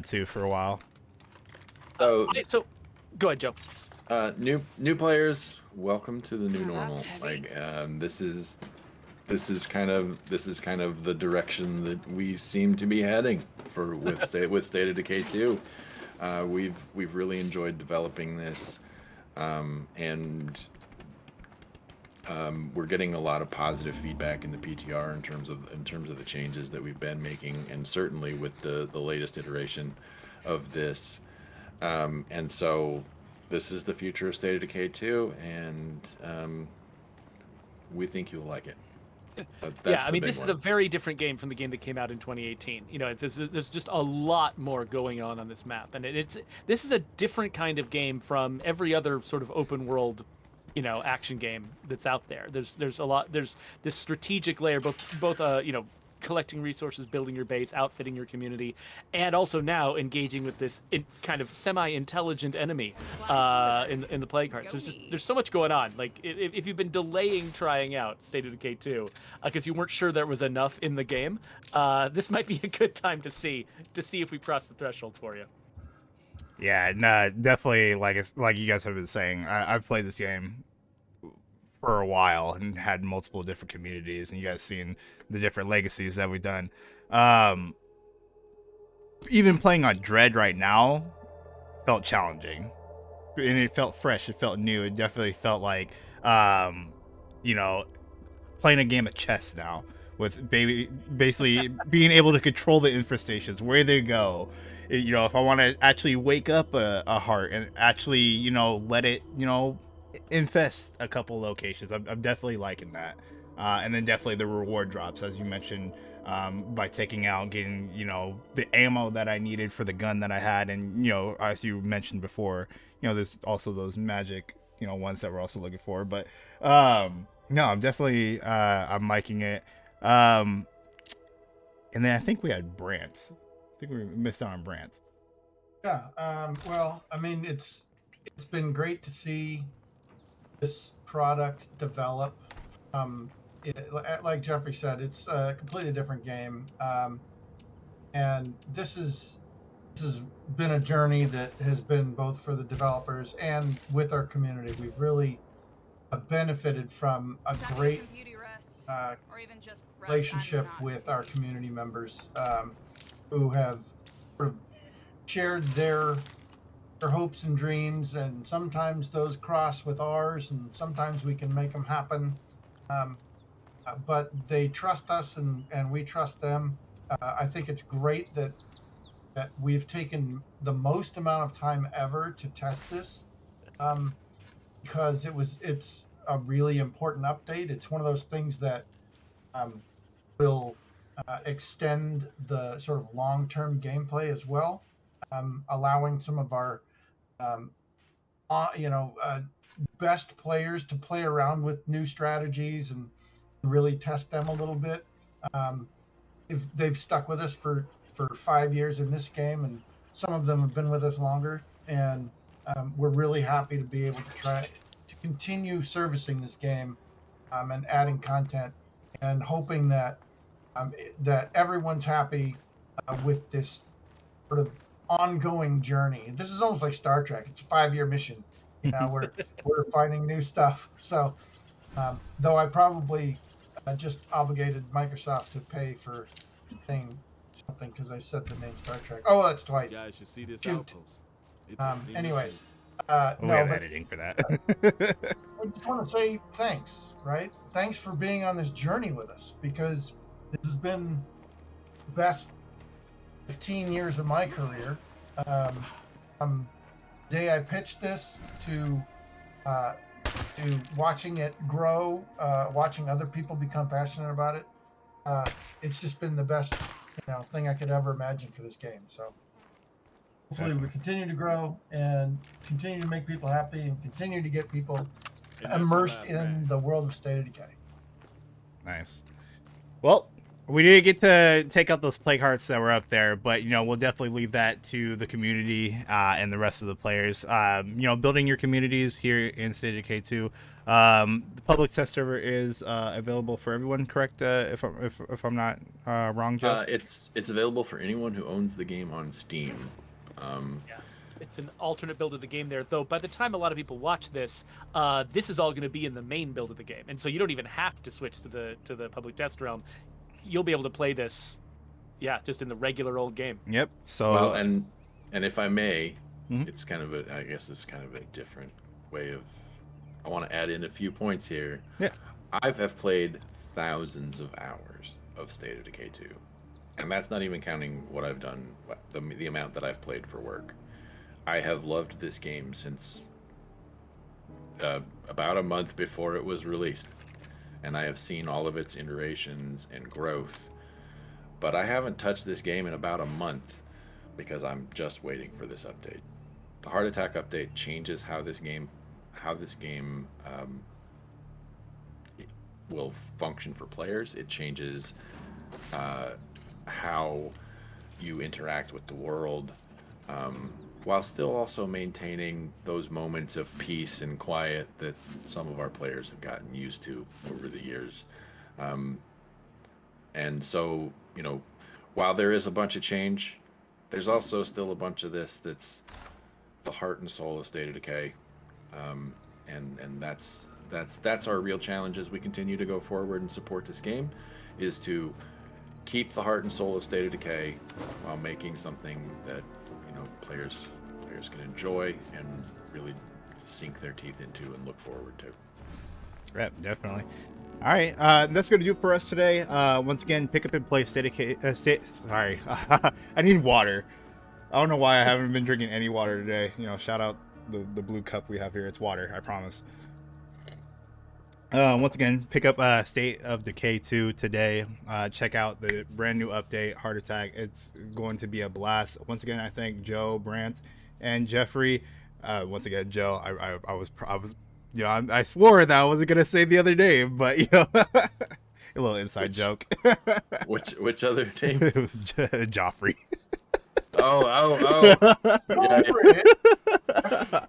A: too for a while?
E: So,
B: Go ahead, Joe.
E: new players, welcome to the new
F: Oh,
E: normal.
F: that's heavy.
E: Like, this is kind of the direction that we seem to be heading with State of Decay 2. We've really enjoyed developing this, and we're getting a lot of positive feedback in the PTR in terms of the changes that we've been making, and certainly with the latest iteration of this. And so this is the future of State of Decay 2, and we think you'll like it.
B: Yeah, I mean,
E: this
B: this is a very different game from the game that came out in 2018. You know, there's just a lot more going on this map, and this is a different kind of game from every other sort of open world, action game that's out there. There's this strategic layer, both collecting resources, building your base, outfitting your community, and also now engaging with this kind of semi-intelligent enemy in the playing cards. So there's so much going on. Like if you've been delaying trying out State of Decay 2 because you weren't sure there was enough in the game, this might be a good time to see if we cross the threshold for you.
A: Yeah, no, definitely. Like you guys have been saying, I've played this game for a while and had multiple different communities, and you guys seen the different legacies that we've done. Even playing on Dread right now felt challenging, and it felt fresh. It felt new. It definitely felt like, playing a game of chess now with basically being able to control the infestations, where they go. If I want to actually wake up a heart and actually, let it, infest a couple locations. I'm definitely liking that. And then definitely the reward drops, as you mentioned, by getting, the ammo that I needed for the gun that I had. And, as you mentioned before, there's also those magic, ones that we're also looking for. But, no, I'm definitely, I'm liking it. And then I think we had Brant. I think we missed out on Brant.
C: Yeah. Well, I mean, it's been great to see this product develop. Like Geoffrey said, it's a completely different game, and this has been a journey that has been both for the developers and with our community. We've really benefited from a great relationship with our community members, who have sort of shared their hopes and dreams, and sometimes those cross with ours, and sometimes we can make them happen. But they trust us, and we trust them. I think it's great that that we've taken the most amount of time ever to test this, because it's a really important update. It's one of those things that will extend the sort of long-term gameplay as well, allowing some of our best players to play around with new strategies and really test them a little bit. If they've stuck with us for 5 years in this game, and some of them have been with us longer, and we're really happy to be able to try to continue servicing this game, and adding content, and hoping that that everyone's happy with this sort of ongoing journey. This is almost like Star Trek. It's a 5-year mission. We're finding new stuff. So, though I probably just obligated Microsoft to pay for saying something because I said the name Star Trek. Oh, that's twice.
G: You guys should see this
C: Shoot.
G: outpost. It's a thing
C: Anyways,
G: of
A: We
C: no,
A: have
C: but
A: editing for that.
C: I just want to say thanks, right? Thanks for being on this journey with us, because this has been the best 15 years of my career. From the day I pitched this to watching it grow, watching other people become passionate about it. It's just been the best, thing I could ever imagine for this game. So hopefully we continue to grow and continue to make people happy and continue to get people
G: And that's the
C: immersed
G: last
C: in
G: man.
C: the world of State of Decay.
A: Nice. Well, we didn't get to take out those plague hearts that were up there, but we'll definitely leave that to the community and the rest of the players. Building your communities here in State of Decay 2. The public test server is available for everyone, correct? If I'm not wrong, Joe.
E: It's available for anyone who owns the game on Steam.
B: Yeah, it's an alternate build of the game there, though. By the time a lot of people watch this, this is all going to be in the main build of the game, and so you don't even have to switch to the public test realm. You'll be able to play this, just in the regular old game.
A: Yep. So
E: Well, and if I may,
A: Mhm.
E: it's kind of a different way of. I want to add in a few points here.
A: Yeah.
E: I have played thousands of hours of State of Decay 2, and that's not even counting what I've done, the amount that I've played for work. I have loved this game since about a month before it was released, and I have seen all of its iterations and growth. But I haven't touched this game in about a month because I'm just waiting for this update. The Heart Attack update changes how this game will function for players. It changes how you interact with the world, while still also maintaining those moments of peace and quiet that some of our players have gotten used to over the years. And so, while there is a bunch of change, there's also still a bunch of this that's the heart and soul of State of Decay. And that's our real challenge as we continue to go forward and support this game, is to keep the heart and soul of State of Decay while making something that players can enjoy and really sink their teeth into and look forward to.
A: Yep, definitely. All right, that's gonna do it for us today. Once again, pick up and play State of Decay. Sorry, I need water. I don't know why I haven't been drinking any water today. Shout out the blue cup we have here. It's water, I promise. Once again, pick up State of Decay 2 today. Check out the brand new update, Heart Attack. It's going to be a blast. Once again, I thank Joe, Brant, and Geoffrey. Once again, Joe, I was I swore that I wasn't gonna say the other name, but a little inside joke.
E: Which other name?
A: Geoffrey.
E: Oh. Yeah.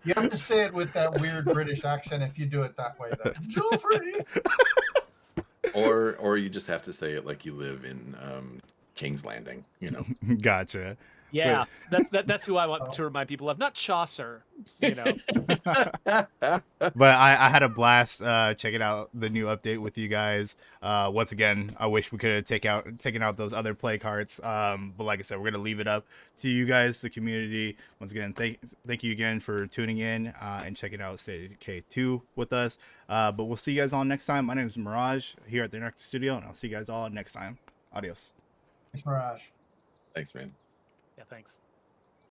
C: You have to say it with that weird British accent if you do it that way, though. Geoffrey!
E: Or you just have to say it like you live in King's Landing,
A: Gotcha.
B: Yeah, that's who I want to remind people of, not Chaucer.
A: But I had a blast checking out the new update with you guys. Once again, I wish we could have taken out those other play cards. But like I said, we're gonna leave it up to you guys, the community. Once again, thank you again for tuning in and checking out State of Decay 2 with us. But we'll see you guys all next time. My name is Mirage here at the Interactive Studio, and I'll see you guys all next time. Adios.
C: Thanks, Mirage.
E: Thanks, man.
B: Yeah, thanks.